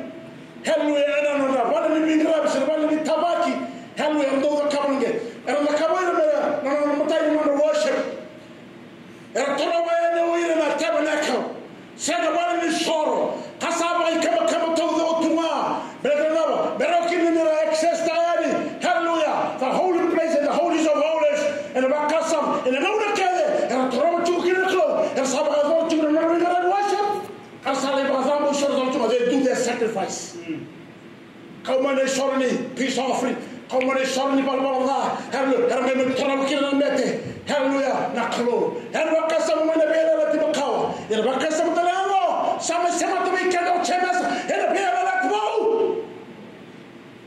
B: Hello ya ana na wala ni mingrab sir wala ni tabaki. Hello ya ndo da kabange. Era na kabana mera na mutai na worship. Era tora wa ya no ina na tabanaka. Sada wala ni soro. Kasaba ikama kama to the otuma. Hallelujah. The holy place and the holies of holies. And about Kasam. And another together. And a throw to kill a club. And Sabbath to the worship. They do their sacrifice. Come on, they peace offering. Come on, they Balbala. Hallelujah. Hallelujah. Nakalo. And what Kasam when the Bella Timakawa. Ina baka sa matalango. Sama tumi kendo chemes. Ina pia balakbo.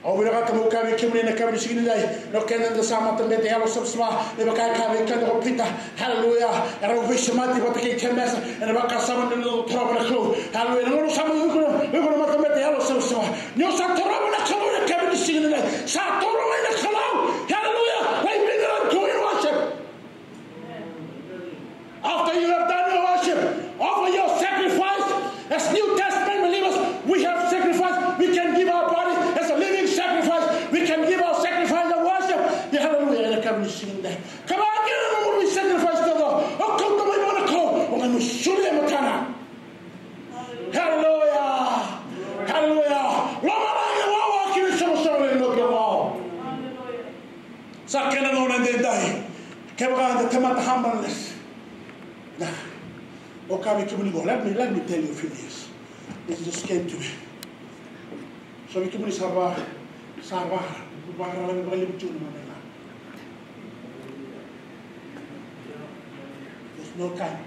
B: Au bila kata muka mi kimni na kami sini dai. No kena da sama tambe te halo sabsma. Ina baka kami kendo pita. Hallelujah. Era vishmati batake chemes. Ina baka sama no traba na klo. Hallelujah. No sama yuko mata me te halo sabsma. Nyo sa traba na klo na kami sini dai. Sa traba na klo. Hallelujah. Why bring it up to your worship? After you have done your worship, offer your sacrifice. As New Testament believers, we have sacrifice. We can give our body as a living sacrifice. We can give our sacrifice of worship. Yeah, hallelujah. Come on, sing that. Come on, give them what we sacrifice to God. Oh, come to my one call. Oh, I'm sure I'm a tana. Hallelujah. Hallelujah. Lord, I'm walking in some sort of look at all. Sakana no na dai. Kebra the tomato humbleness. Nah. Okay, let me tell you a few years. This just came to me. So we can Sabah, there's no time.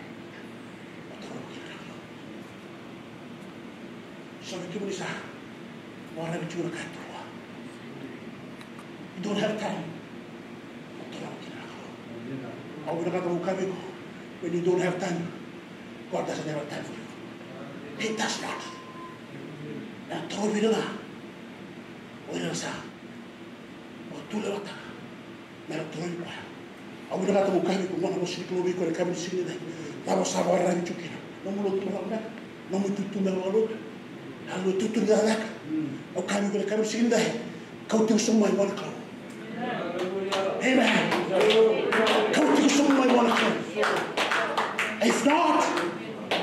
B: So we can say, you don't have time. When you don't have time, God doesn't have time for you. He does not. Now, throw it in. Oira sa. O tula wata. Mera throw it. I would have to carry one of the city ko kami sini dai. Tamo sa ba ra chukina. No mo tu na. No mo tu na lo. Halu tu na dak. O kami ko kami sini dai. Kau tu sumai wala ka. Amen. Kau tu sumai wala ka. If not,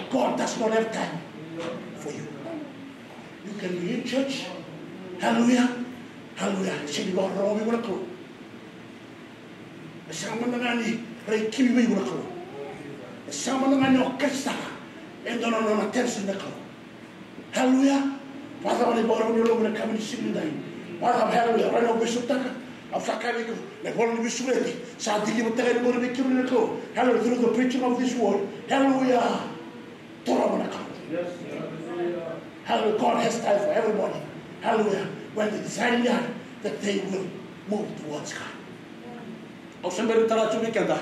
B: God does not have time for you. You can be in church. Hallelujah. Hallelujah. Sini Lord Romi wala ko. Sama dengan ni reiki we wala ko. Sama dengan ni orkestra. Endo no tension na ko. Hallelujah. Father wala boro ni lo na kami sini dai. Father hallelujah. Rano besutaka. After the whole Visuality, Sadiki will tell you to kill in the clothes. Hallelujah, through the preaching of this word. Hallelujah. Yes. Hallelujah. God has time for everybody. Hallelujah. When they decide that they will move towards God. Oh, somebody tell us to be kanda.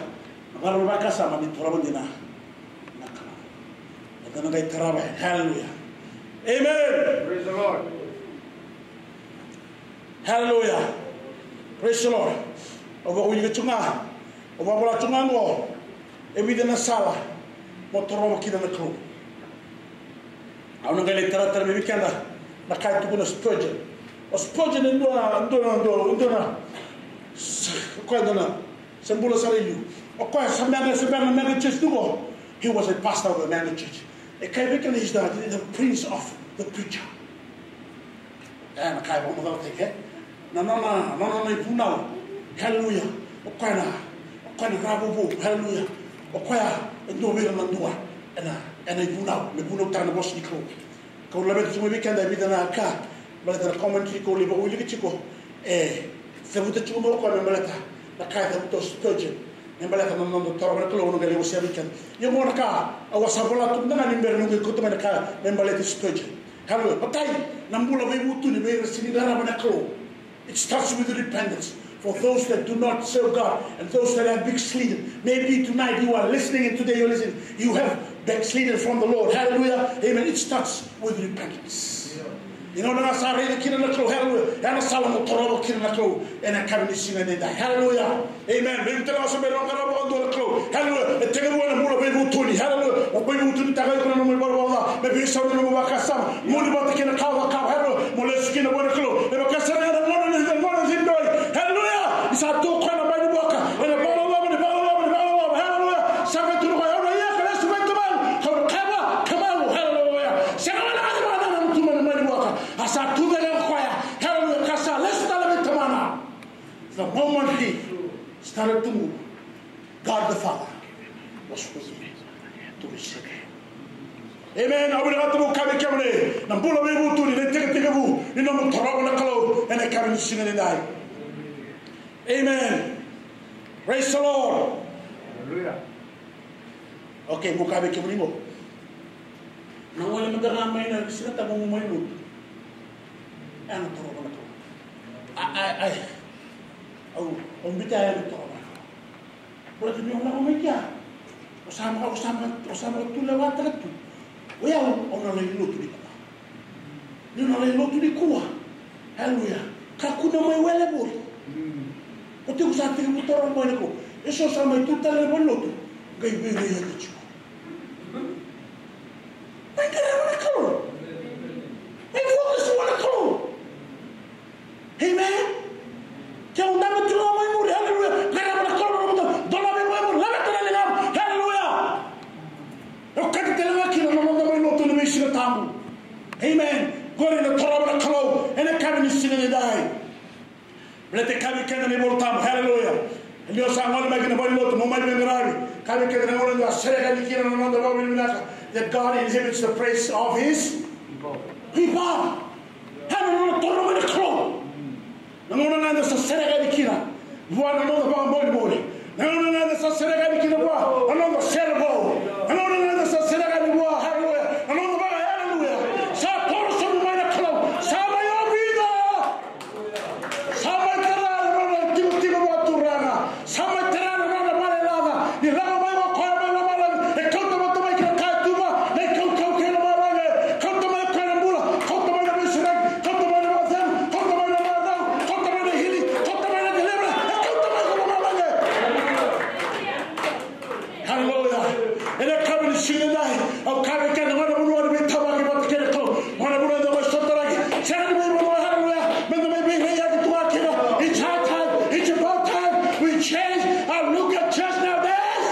B: Hallelujah. Amen.
C: Praise the Lord.
B: Hallelujah. Praise the Lord. Oba uyi tunga. Oba bola tunga ngo. Ebi na sala. Motoro kida na kru. Auna ngale tara me weekenda. Na kai tu kuna Spurgeon. O Spurgeon ndona. Ko ndona. Sembula sariyu. O ko samana mega church dugo. He was a pastor of a mega church. E kai weekenda is the prince of the preacher. And kai bo mo take No, punau. Hallelujah. Okana rabubu. Hallelujah. Okoya ndo vira mandua. Ena punau. Me punau tana boss ni ko. Ko labe tu me weekend ai bidana ka. Bala da commentary ko libo uli kitiko. Se vuta tu mo ko me balata. Na ka da to Spurgeon. Me balata no toro ko no gale wosia weekend. Yo mo ka awasabola tu ndana ni mber no ko to me ka me balata Spurgeon. Hallelujah. Patai nambula be mutu ni be sini dara bana ko. It starts with repentance. For those that do not serve God and those that have backslidden. Maybe tonight you are listening and today you're listening. You have backslidden from the Lord. Hallelujah. Amen. It starts with repentance. You know, hallelujah. Hallelujah. Amen. The moment he started to move, God the Father was with me to receive him. Amen. I will have to come and Nambula Bibu to the Tekabu, you know, Torabana and I come sing and die. Amen. Praise the Lord.
C: Hallelujah.
B: Okay, Mukabe Kibrimo. Nang wala magaramay na sila tamang umayot. Ano to ko na to? Ay. Ang bitaya nito ko. Berarti niyo lang umikya. Usama tulawat talaga. Uyaw, ona lay luto di ko. Niyo na lay luto di ko. Hallelujah. Kakuna may wala po. Pati ko sa ating motor ang buhay ko. Eso sa may tutala mo luto. Gay-gay yan ito. May karama na kalor. May focus mo na kalor. Amen? Kaya ang dapat tulungan mo yung muri. Hallelujah. Karama na kalor. Dola mo yung muri. Lagat na lang. Hallelujah. Yung katitalaga kinanamang naman yung luto na may sinatamu. Amen. Gori na tarama na kalor. E na kami ni sinaniday. Berarti kami kena ni voltam. Hallelujah. Elio sa ngol may kinabali luto. Mumay bengrabi. Kami kena ni ngol. Serega ni kina naman na bawa minasa. That God inhibits the praise of His people. Hallelujah. Tarama na kalor. Nanguna nanda sa serega ni kina. Buwan na nanda pang boli. Nanguna nanda sa serega ni kina buwa. Nanguna servo. Nanguna nanda sa serega ni buwa. Hallelujah. Nanguna ba hallelujah. Sa toro sa mumay na kalor. Sa mayo vida. Sa may terana na tigo mo turana. Sa may terana na malelada. Ni lama may mo kwa may malang. E kauta mo tumay kina kaya tuma. Na kau kina marang. Kauta mo kaya na mula. Kauta mo na misirag. Kauta mo na mazam. Kauta mo na maradao. Kauta mo na hili. Kauta mo na dilebra. E kauta mo na marang. Hallelujah. E na kami ni sinanay. Au kami kaya na wana muna may tawagi mo at kaya ko. Wana muna na may sotaragi. Sana may muna hallelujah. Mendo may bihaya ki tuwa kina. It's high time. It's about time. We change our look at church nowadays.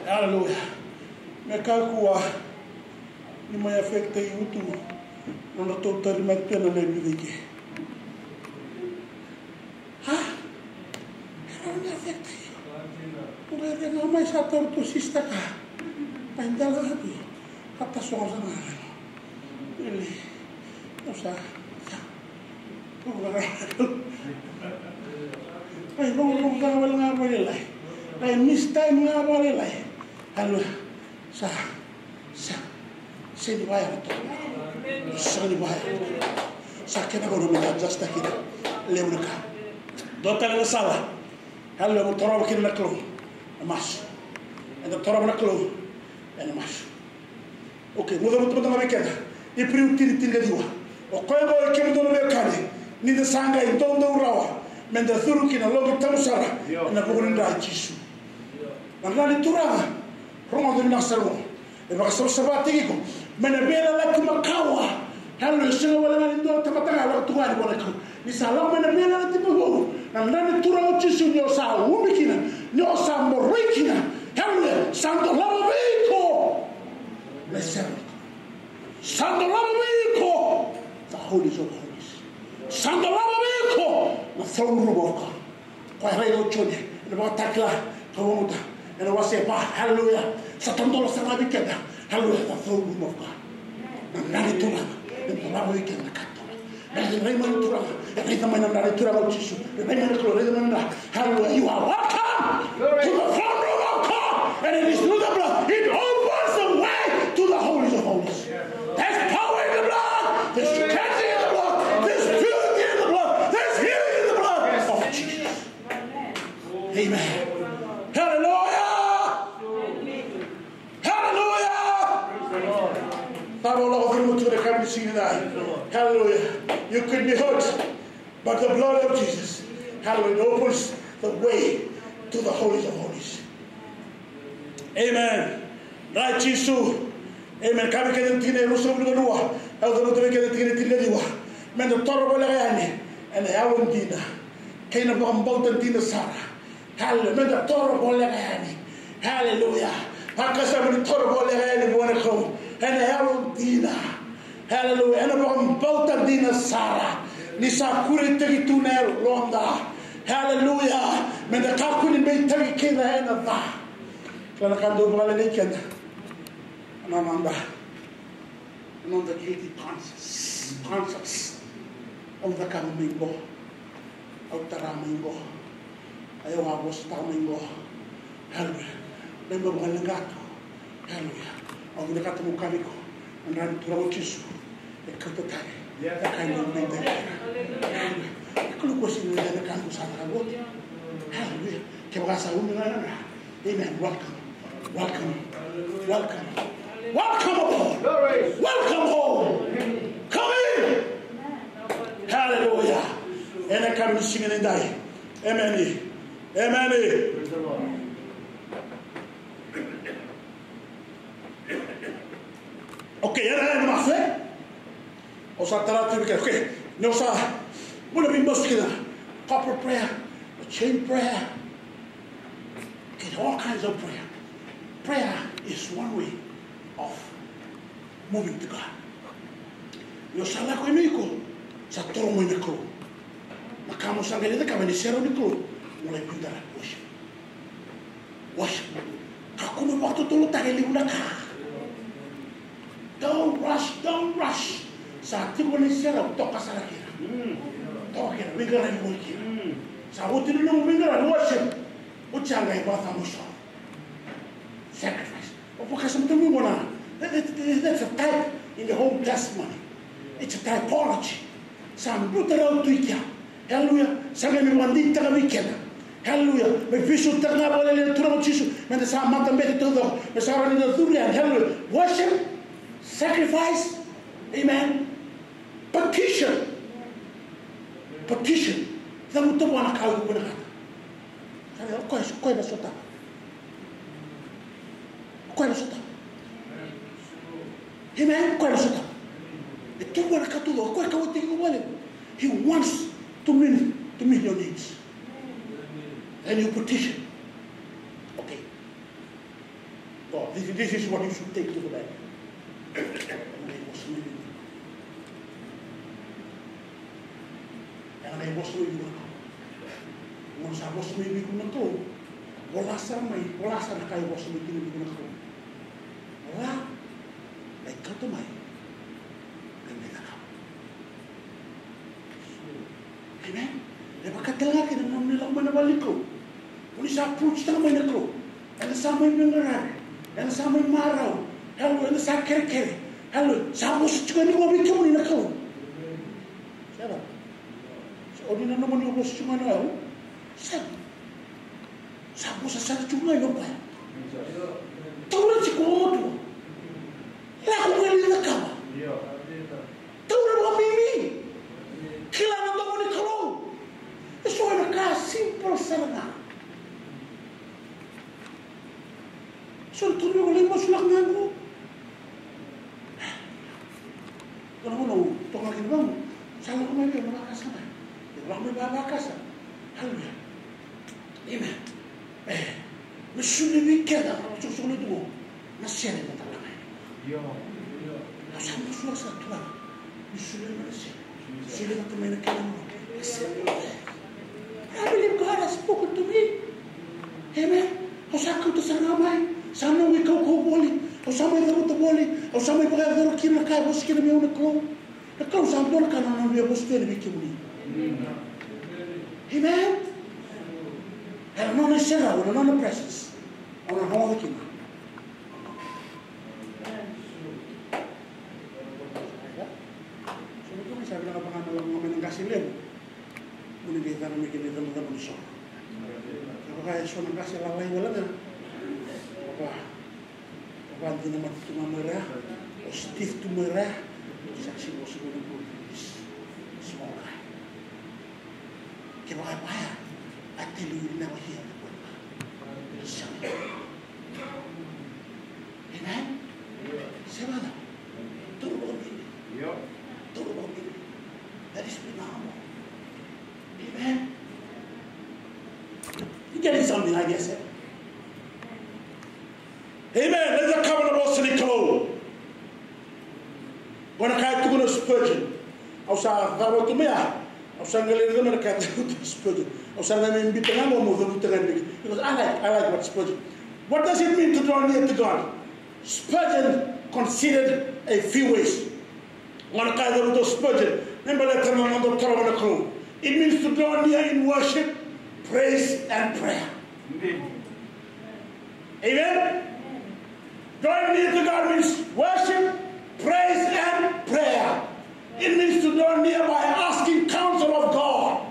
B: Hallelujah. Mekakuwa ni may afekta yutu. Nang natutari magpena na ibigay. Ha? Ano na afekta yun? Kung kaya nga may sa tortusista ka, paindala ka ito. Katasong sa nga. Really? No sa? Ay, nung kawal nga ba nila? Ay, miss time nga ba nila? Halo, sa sinibaya na ito. Sa sinibaya. Sa akin ako naman adjust na kita. Lew na ka. Doon talaga sala. Halo, magtarawa kita na klo. Namas. And magtarawa na klo. And namas. Okay, muda mo mga wikenda. Ipriu tiri ka diwa. O kaya mo ikim doon na kani. Nida sanga ito daw rawa. Menda thuru kina logi tamusara. Na bukunin da Jisu. Nangani turanga. Roma doon nasaro. E baka sabati ko. Menabela la kumakawa. Halo singa wala ngani doon tamatanga wala tuwani wala ko. Ni salam menabela la tipugo. Nangani turanga Jisu nyo sa umikina. Nyo sa morikina. Halo santo lama biko. Mesero. Santo Lamamico, the holies of holies. Santo Lamamico, the throne room of God. Quite right, Johnny, and about Takla, Kamuta, and I was a bar, hallelujah. Satandola Sanabikenda, hallelujah, the throne room of God. And Nanitura, and the Lamamic and the Catholic. And the Raymond Tura, and the man of Nanitura of Jesus, the Raymond Tura, hallelujah, you are welcome to the throne room of God. And it is through the blood, it opens the way to the holies of holies. There's power in the blood. There's cleansing in the blood. There's purity in the blood. There's healing in the blood of Jesus. Amen. Hallelujah. Hallelujah. Hallelujah. You could be hurt, but the blood of Jesus, hallelujah, opens the way to the holies of holies. Amen. Right, Jesus. Amen. Kami kaya tingin ruso buluwa. Ako daw kaya tingin diwa. Men the toro wala yani. And awon dina. Kaya na bambang dina sara. Hallelujah. Men the toro wala yani. Hallelujah. Pagkasa mo toro wala yani buwan ko. And awon dina. Hallelujah. And bambang dina sara. Ni sa kuri tagi tunel londa. Hallelujah. Men the kakuni may tagi kina hena da. Kaya nakando wala ni kenda. Ananda guilty conscience of the kamamingo, of the ramingo, ayaw abos tamamingo. Hallelujah. May mga gato, Hallelujah. Ang nakata mo kami ko. Ang nanturang Jesu. Ikatatay. Kakain ng mga Hallelujah. Kalau kau sini ada kamu sana kamu. Hallelujah. Kau rasa umur mana? Amen. Welcome. Welcome. Welcome. Welcome aboard. Welcome home. Come in. Hallelujah. Ena kami singin indai. Amen. Amen. Okay, era uma fé. O sa taratu que okay. No sa What we must get corporate prayer, a chain prayer, get all kinds of prayer. Prayer is one way of moving to God. Yo sala ko niko sa toro mo niko. Makamo sangale de kamani sero niko. Mulai pintar worship. Worship. Kakuno waktu tulu tagali ulaka. Don't rush, don't rush. Sa tiko ni sero toka sala kira. Talking, we're going to work here. So, what do you know? We're going to worship. What's your name? Sacrifice. That's a type in the Old Testament. It's a typology. Some brutal to it. Hallelujah. Some mandita ka weekend. Hallelujah. May vision ta na wala le turo Jesus. May sa mata mbete todo. May sa rin na durian. Hallelujah. Worship, sacrifice. Amen. Petition. Petition. Kita butuh anak kau pun nak. Kalau kau nak sota. Kau nak sota. Amen. Kau nak sota. Itu anak kau tu. Kau tinggal boleh. He wants to meet your needs. And you petition. Okay. God, this is what you should take to the bank. Ay bos mo yung ako. Kung sa bos mo yung ako, wala sa kayo bos mo yung ako. Wala. Ay katumay. Ganda na ka. Amen? E pagkatala kita naman nila manabalik ko. Kung isa approach na kamay na ko. Ano sa may nangarar. Ano sa may maraw. Ano sa kere-kere. Ano sa bos juga ni wabit ka mo nila ko. Siapa? Odi na naman yung bos cuma na ako. Sabi sa sana cuma yung pa. Tawala si Kumoto. Lako ngayon na kama. Tawala mo mimi. Kailangan mo ni Karo. Ito ay naka-simple sana. So, tuloy ko lang masulak nga mo. Kung ano, tungagin mo. Sana ko may makakasama. Ramai babakas. Hallelujah. Amen. Mesti weekend apa susul itu. Nasi ada dalam. Yo. Asal musuh satu lah. Mesti nasi. Sila tu mana kamu. I believe God has spoken to me. Amen. Asal kau tu sanamai. Sana we kau boleh. Asal mai daru tu boleh. Asal mai pakai daru kira kai bos kira mai unak kau. Kau sampai nak kanan dia bos kira mai kiri. Amen. And non è sera, non è presence. Una nuova chiama. Sono come se aveva pagato la mamma in casa lì. Non è che non mi chiede da non so. Perché sono in casa la vai wala na. Papa di nama tu mamera, o Steve tu mamera, saksi mo siguro ko. Small guy. Kaya kaya at tiluin na mahiya na po. Amen? Siapa na? Turo ba kami? Turo ba kami? That is phenomenal. Amen? You getting something, I guess, eh? Amen. Let's not come on the most of the clothes. When I can't do no Spurgeon, I was about to me. I was saying, I can't do Spurgeon. I was saying, I'm in because I like what Spurgeon. What does it mean to draw near to God? Spurgeon considered a few ways. When I can't do Spurgeon, remember that time on the top of the crown. It means to draw near in worship, praise, and prayer. Amen. Drawing near to God means worship, praise, and prayer. It means to draw near by asking counsel of God.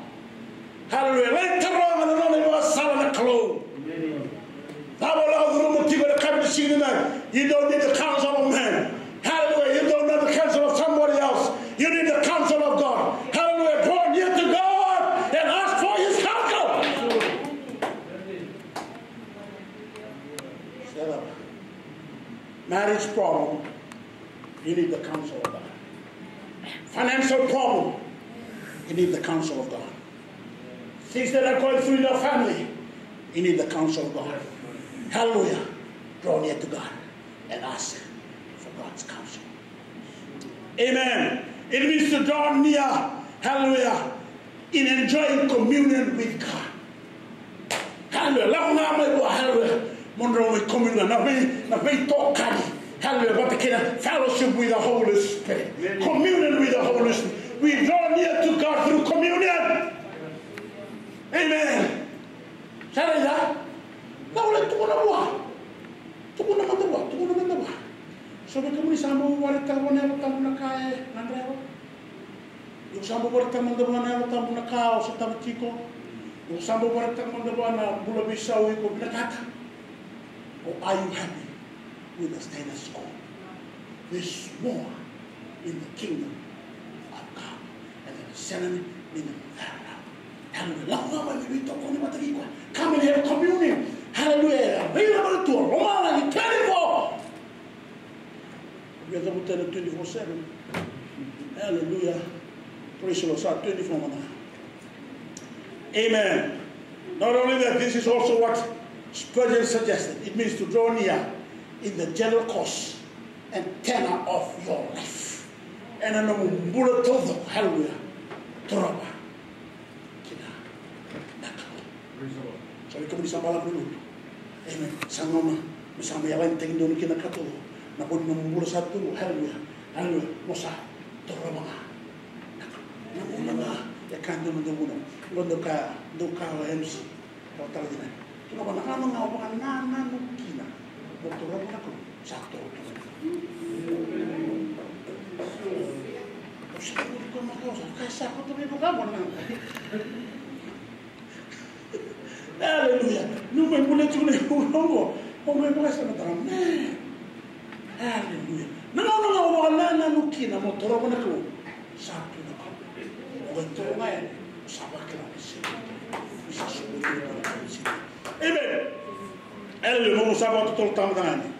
B: Hallelujah. Later on, and another was Sarah Clone. You don't need the counsel of man. Hallelujah. You don't need the counsel of somebody else. You need the counsel of God. Hallelujah. Draw near to God and ask for his counsel. Shut up. Marriage problem, you need the counsel of God. Financial problem, you need the counsel of God. Things that are going through in your family, you need the counsel of God. Hallelujah. Draw near to God and ask for God's counsel. Amen. It means to draw near, hallelujah, in enjoying communion with God. Hallelujah. Hallelujah. Communion. Hallelujah. But the fellowship with the Holy Spirit. Communion with the Holy Spirit. We draw near to God through communion. Amen. Hallelujah. Now let's go to so we come sambo wala tamuna kai nandrewa. Yung sambo wala tamuna kao sa tabtiko. Yung sambo wala tamuna bula bisaw ko nakata. Or are you happy with the status quo? There's more in the kingdom of God and the ceremony in the hallelujah. Come and have communion. Hallelujah. Available to a Roman 24. We are going to 24/7. Hallelujah. Praise the Lord. 24. Amen. Not only that, this is also what Spurgeon suggested. It means to draw near in the general course and tenor of your life. And then hallelujah. Toraba. So we come to Sambala dulu. Amen. Sangoma, bersama yang lain tinggal dulu kita kata. Napun nombor satu, hallelujah, hallelujah, mosa, torabanga. Namuna, ya kan dulu. Lodoka, doka MC. Kau tahu tidak? Cuma mana ngawang nana nukina. Torabanga tu satu. Satu tu macam apa? Kasar tu ni bukan mana. Hallelujah. Nu me mule tu ne hongo. Hongo e basta na tram. Hallelujah. No wala nu kina mo toro na ko. Sabi na ko. O to ngai sabak na si. Amen. Hallelujah. Mo sabak to tam dani.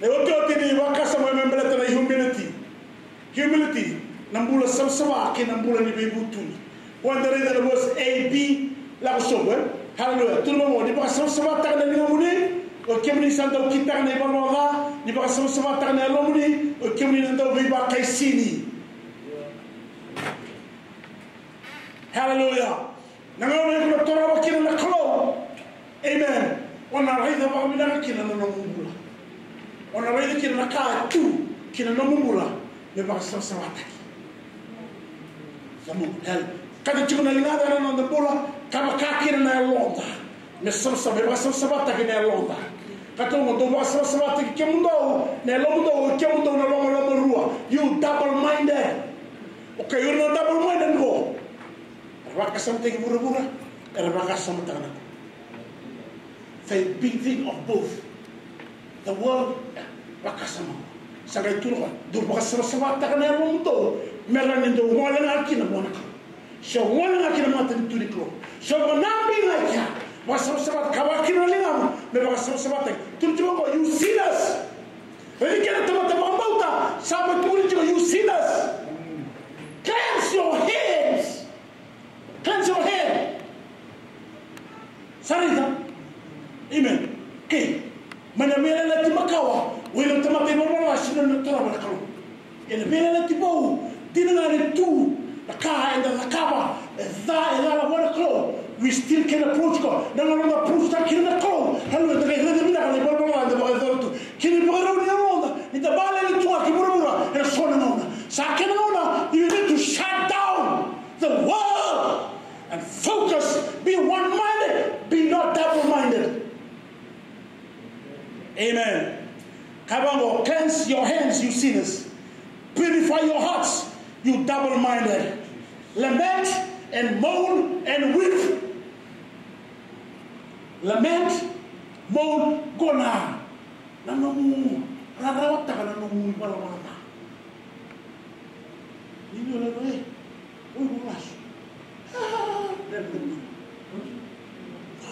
B: Le oto tini wakasa mo membele na humility. Humility nambula samsama ke nambula ni bebutuni. When there was A B la sobe. Hallelujah. Tout le monde, il va sama tarne ni ngomuni, o kemni santa o kitane ba noga, ni ba sama tarne lomuni, o kemni nda o ba kaisini. Hallelujah. Nangono ko toro kina na klo. Amen. Wana raida ba mi na kina na mumbula. Wana raida kina na ka tu, kina na mumbula, me ba sama taki. Samu hel. Kada chuna lingada na na bola. Kama kakira na londa, me sama be sama ta na londa. Kato mo do sama ta ke mundo, na lomundo ke mundo na lomo rua. You double minded. Okay, you're not double minded go. Raka something bura era raka something na. The big thing of both. The world raka sama. Sagay tulo do sama ta na lomundo. Meran ndo mo na akina mo na. So one na kina mata ni tuliko. So manambi like ya. Wasama kawakina linga. Me wasama tuliko you see us. When you get to the bambauta, sama tuliko you see us. Cleanse your hands. Cleanse your head. Sarita. Amen. Okay. Manamela la timakawa. Wila tamate mama shino na tora balakalo. Ene bela la tibo. Dinanga tu. The car and the cover, we still can approach God. No approach that can approach. Hello, the guy the can you in the Bali to Akimura and so on. Sakanona, you need to shut down the world and focus, be one-minded, be not double-minded. Amen. Kabango, cleanse your hands, you sinners. Purify your hearts, you double-minded. Lament and moan and weep. Lament, moan, go na. Nanomu, rarawata ka nanomu ibalawata. Ninyo lang eh. Uy, bulas.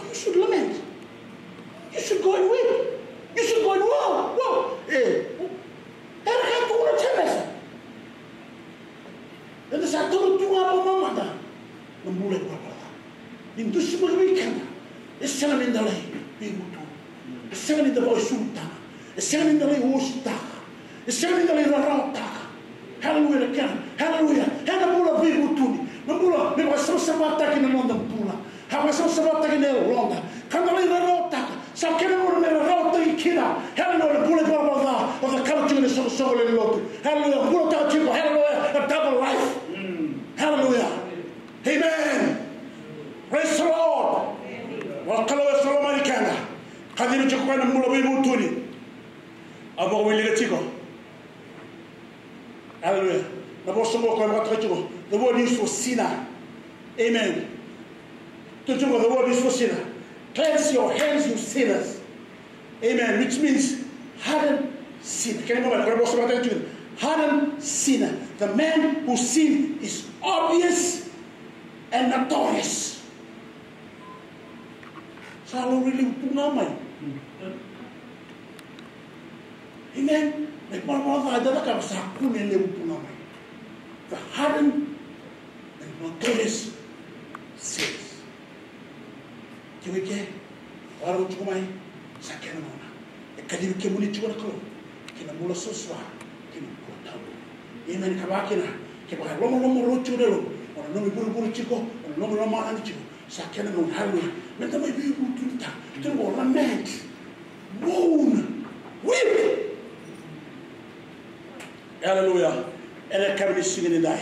B: You should lament. You should go and weep. You should go and woe. Woe. Dan sa turut tunga pa mamata ng mulay pa pala. Hindi siya magbikan. Isang nindalay pimuto. Isang nindalay sulta. Isang nindalay usta. Isang nindalay rarauta. Hallelujah. Hallelujah. Hana mula pimuto ni. Namula may masama taki na ng pula. Masama taki na londa. Kandalay rarauta. Sa kena mula may rarauta ikina. Hallelujah. Bulay pa pala. O the culture ni so le lotu. Hallelujah. Mula ta chico. Hallelujah. A double life. Hallelujah. Amen. Praise the Lord. Well, kalau Solomon ikana, kadiri cukup na mula bibu tuni. Abo wili chico. Hallelujah. Na boso mo ko mga chico. The word is for sinner. Amen. The word is for sinner. Cleanse your hands, you sinners. Amen. Which means hardened sinner. Can you remember? Hardened sinner. The man who sin is obvious and notorious. Selalu really punamay. Amen. Nagmamala ada ka sa kunin le punamay. The hardened and notorious sins. Kiwike, waro chumay sa kenamona. Ekadiri kemuni chuna ko. Kinamula soswa. Amen. Kabakina. Kaya lomo rocho delo. Ona nomi buru chico. Ona nomi roma andi chico. Sakena non hallelujah. Menta mai bibu tunta. Tungo lament. Moan. Weep. Hallelujah. And that can be singing in that.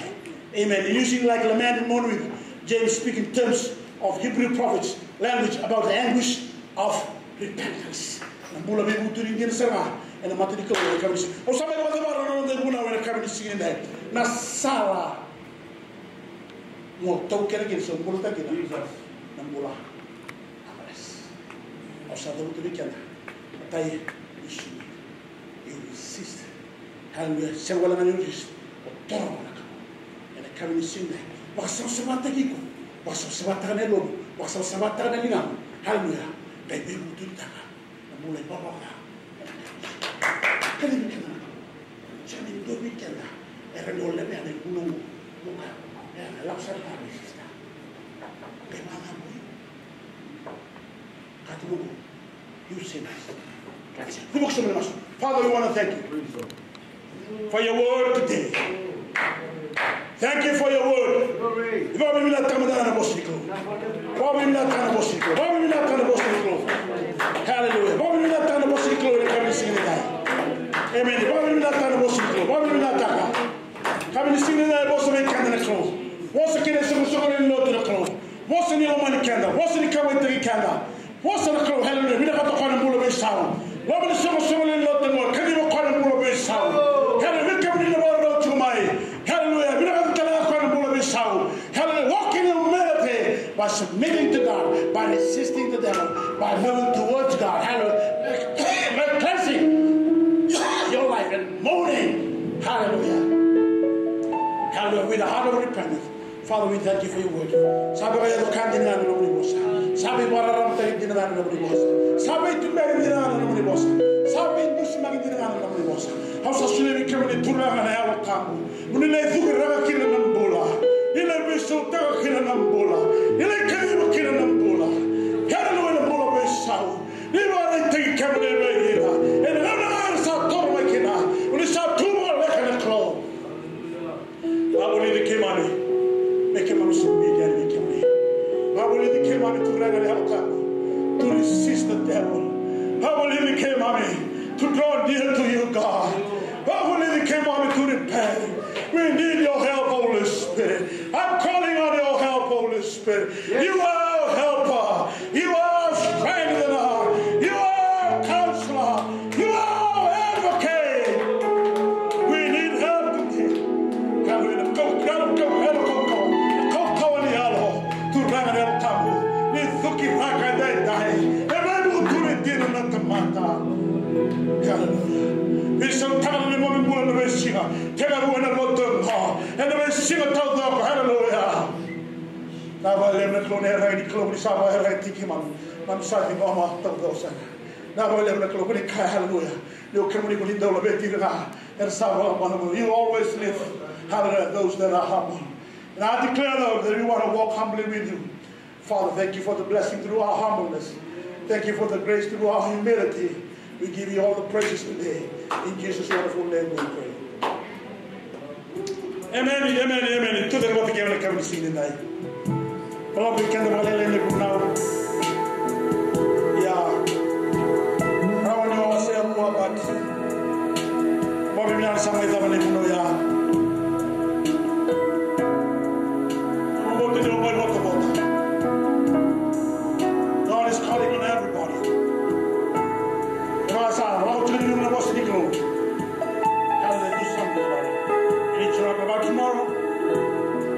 B: Amen. Using like lament and moan weep. James speaking in terms of Hebrew prophets language about the anguish of repentance. Nambula bibu turingin sama. And the matadiko will come. Oh, somebody was about another one when I come to sing in that. Nasala. Mo token again, so Multa Gina. Nambula. Amares. Or Sadhu to the Kenda. Tai issue. You resist. Hallelujah. Several and resist. Or Tormonaka. And I come to sing that. Wasam Sabata Giko. Wasam Sabata Nelo. Wasam Sabata Nagina. Hallelujah. They be able to taka. Namula Baba. Kali bikana, jadi dua bikana. Era dua lebih ada gunung, buka. Era lapsar habis kita. Kemana boy? Katamu, you say nice. Kumuk sebenarnya masuk. Father, we want to thank you for your word today. Thank you for your word. Vamos me dar na bosiko. Vamos me dar na bosiko. Vamos me dar na bosiko. Hallelujah. Vamos me dar na bosiko e kami sinidai. Amen. Vamos me dar na bosiko. Vamos me dar na. Kami sinidai boso me kanda na kro. Boso kile se boso kile loto na kro. Boso ni omani kanda. Boso ni kawe te kanda. Boso na kro. Hallelujah. Mina ka to kana mulo be sawo. Vamos se boso kile loto mo. Kani mo kana mulo be sawo. Hallelujah. Kami ni mo ro chumai. Hallelujah. Hallelujah. Walking in humility by submitting to God, by resisting the devil, by moving towards God. Hallelujah. By cleansing your life and moaning. Hallelujah. Hallelujah. With a heart of repentance. Father, we thank you for your word. Sabi kaya dukan din namin ng unibosa. Sabi pararam tayo din namin ng unibosa. Sabi tumeri din namin ng unibosa. Sabi indusmagi din namin ng unibosa. Hausa sulemi kami ni turangan na yawa kamu. Munilay thuki raga kina ng bola. Nilay biso taga kina ng bola. Nilay kanino kina ng bola. Hallelujah ng bola besaw. Niwaray tayo kami ni Mahira. And nanangar sa torma kina. Unisa tumo leka na klo. Abuli di kimani. Make him submit and make him live. How will he came on to run to resist the devil? How will he came on to draw near to you, God? How will he came on to repent? We need your help, Holy Spirit. I'm calling on your help, Holy Spirit. Yes. You are our helper. You are our strengthener. You are our counselor. You are our Hallelujah. We so tell them what we want to sing. Tell them when I want to and we sing a tell them hallelujah. Now I live in the rainy club, so I write him I'm starting on my those. Now I live in the club, hallelujah. You come in with the bit and some you always live. Hallelujah, those that are humble. And I declare, Lord, that we want to walk humbly with you. Father, thank you for the blessing through our humbleness. Thank you for the grace through our humility. We give you all the praises today. In Jesus' wonderful name we pray. Amen, amen, amen. To the Lord, we come to see tonight. Lord, we can now. Yeah. I want to say more about what we are saying. God is calling on everybody. Hallelujah, do something about it. It's not about tomorrow.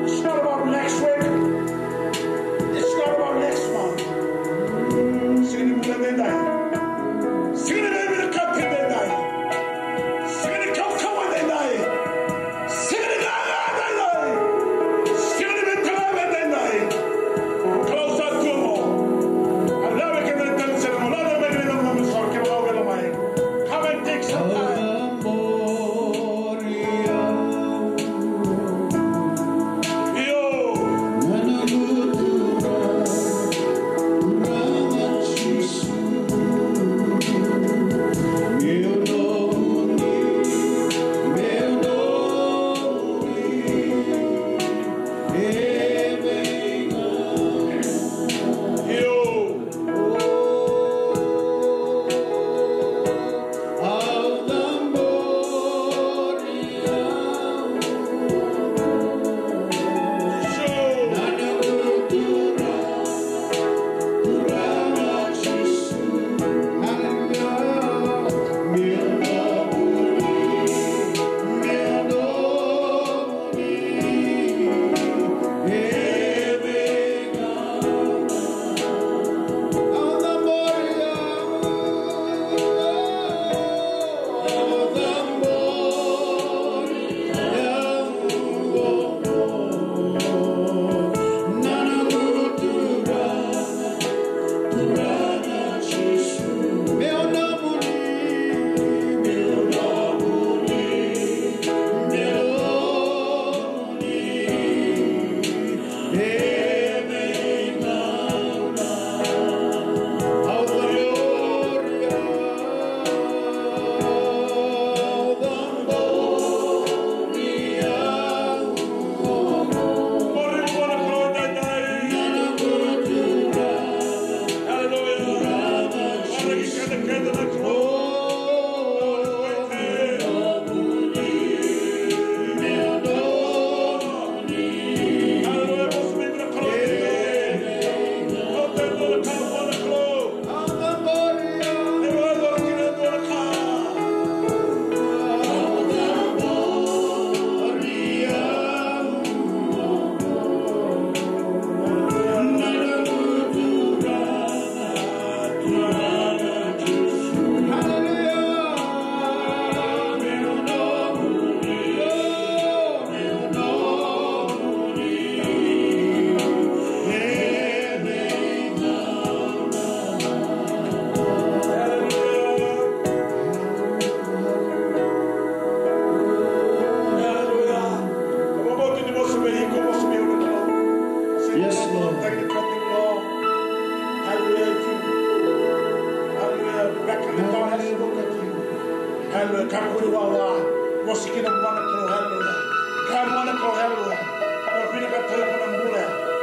B: It's not about next week. It's not about next month. Sing the day. Sing the day with the cup in the day. Sing the cup come on the day. Sing the day. Sing the day. Close that door. I love it. Come and take some time.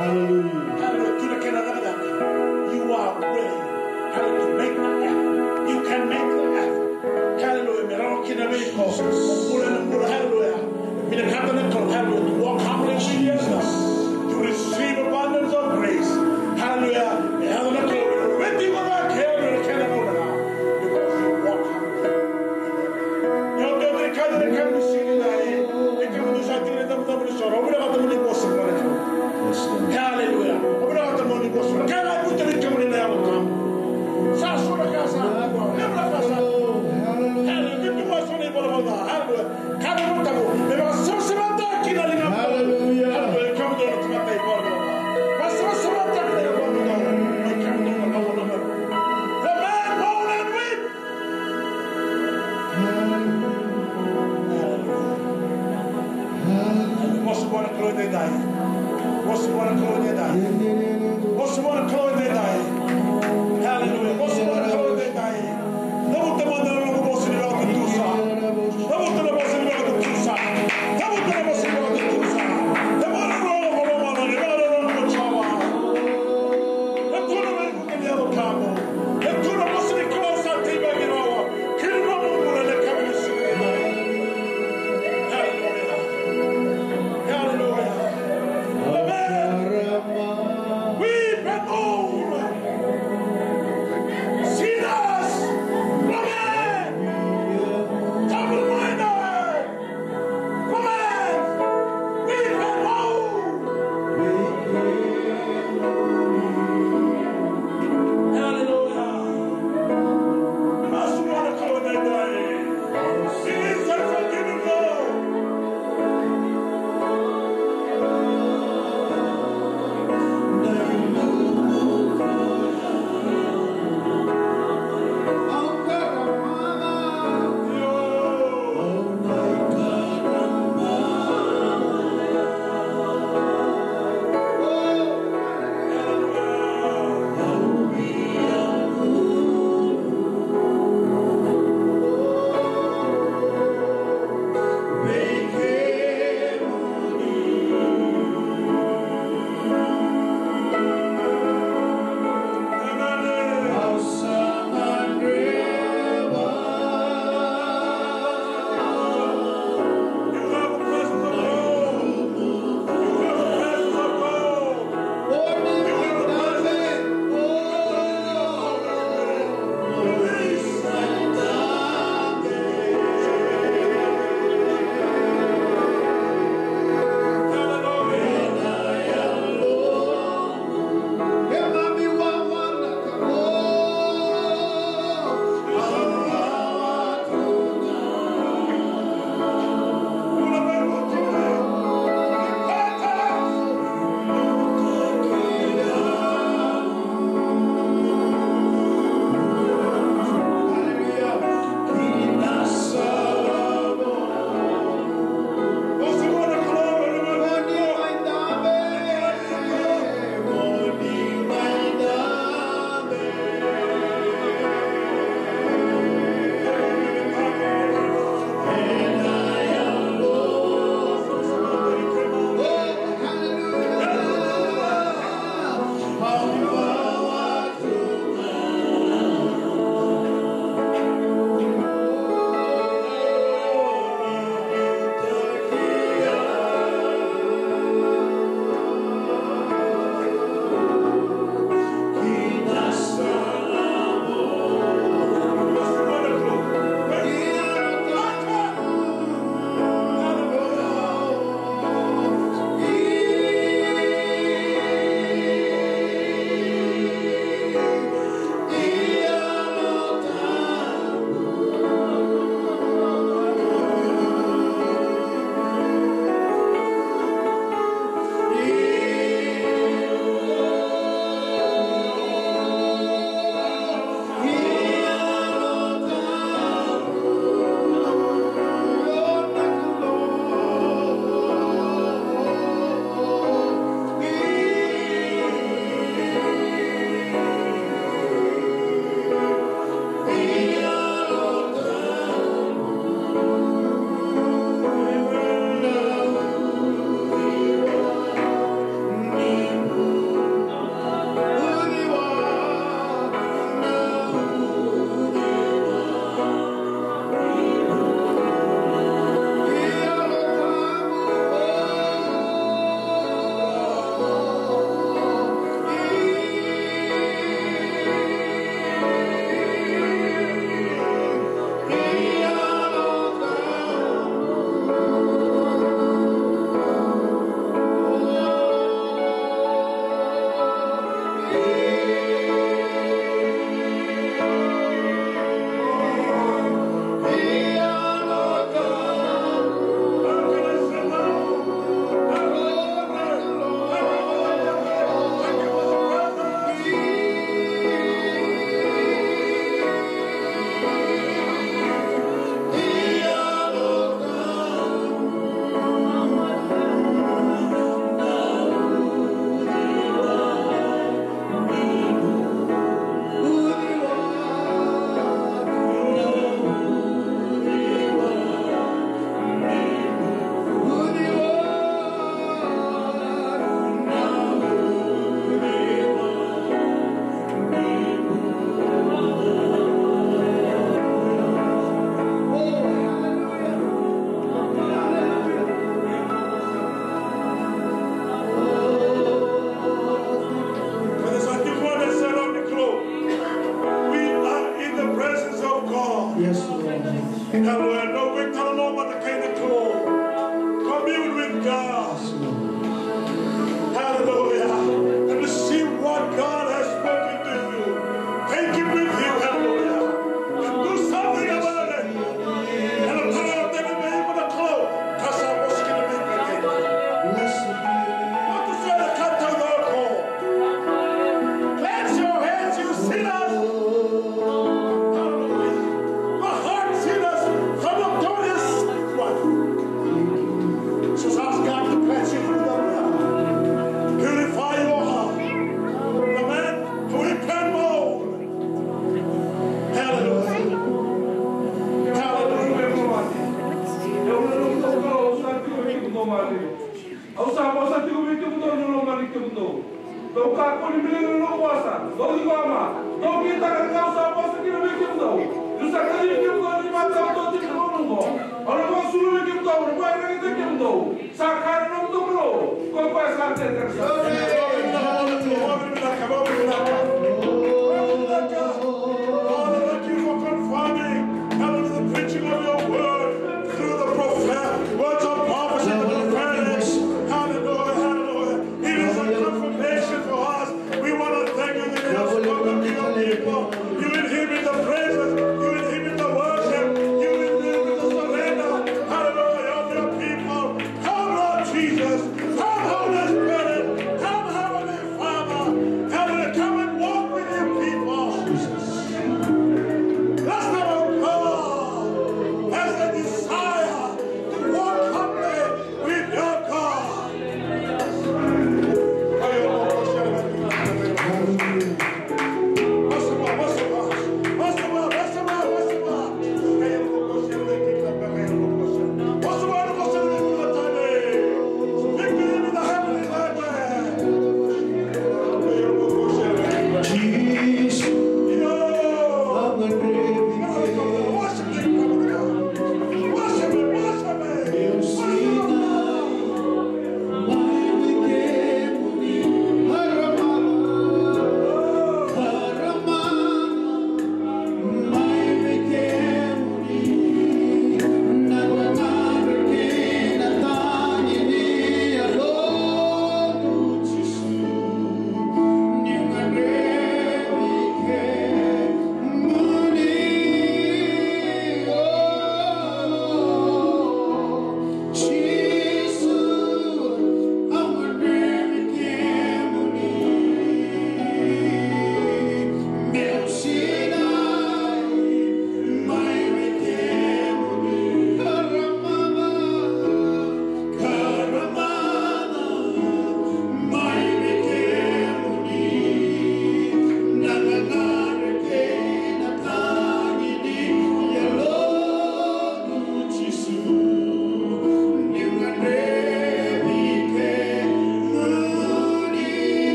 B: Hallelujah. de dai. Você mora clone de dai. Você mora clone de dai. Hallelujah. Você mora clone de dai. Não te mandando no bolso de alto tu sa. Não te no bolso de alto tu sa. Não te no bolso de alto tu sa. Não mora no no no chava. É tudo bem com ele no cabo. É tudo você de close a ti bem no. Que não mora na cabeça. Hallelujah. Amen. We bend over.
A: Yes, Lord.
B: Hallelujah. No victor alone but the King of glory. Commune with God. Hallelujah. And receive what God has spoken to you. Take it with you. Hallelujah. And do something about it. And the power of the name of the cloak. Because I was going to make it. What to say the cut to the call. Cleanse your hands, you sinners. Hallelujah. The heart sinners from the glorious one. So ask God to cleanse you from the blood. Purify your heart. The man who he can mold. Hallelujah. Hallelujah. Jesus, come Holy Spirit, come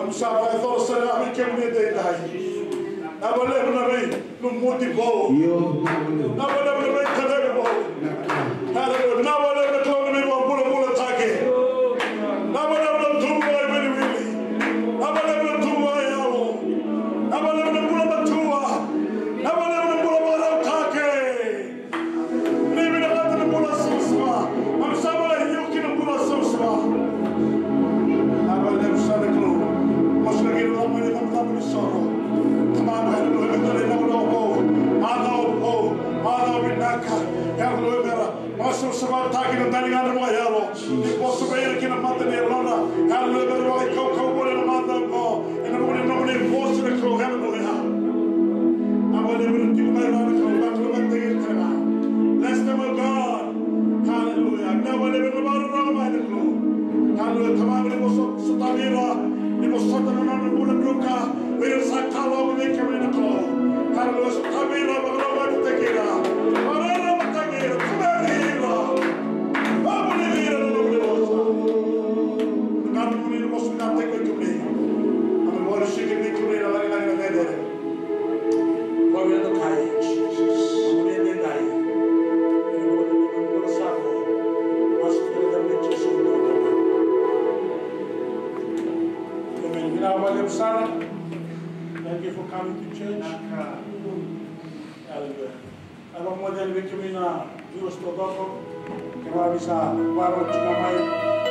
B: I'm sorry, I thought I came here day night. I will never be no motivo. Never be terrible. Never call me one bull attack. Never do my really. Never do my arrow. Never pull up a tour. Never pull up a attack. Maybe the bull of Susma. I'm sorry, you can pull up Susma. I will never send a clue. Sorrow. Come on, bless them, oh God. Hallelujah. I've never lived about it wrong by the clue. Hallelujah. Come on, we must thank you for coming to church. Hallelujah. Abang mo dyan, Wikimina, Diyos to doko. Kaya bisa, waro chinamay.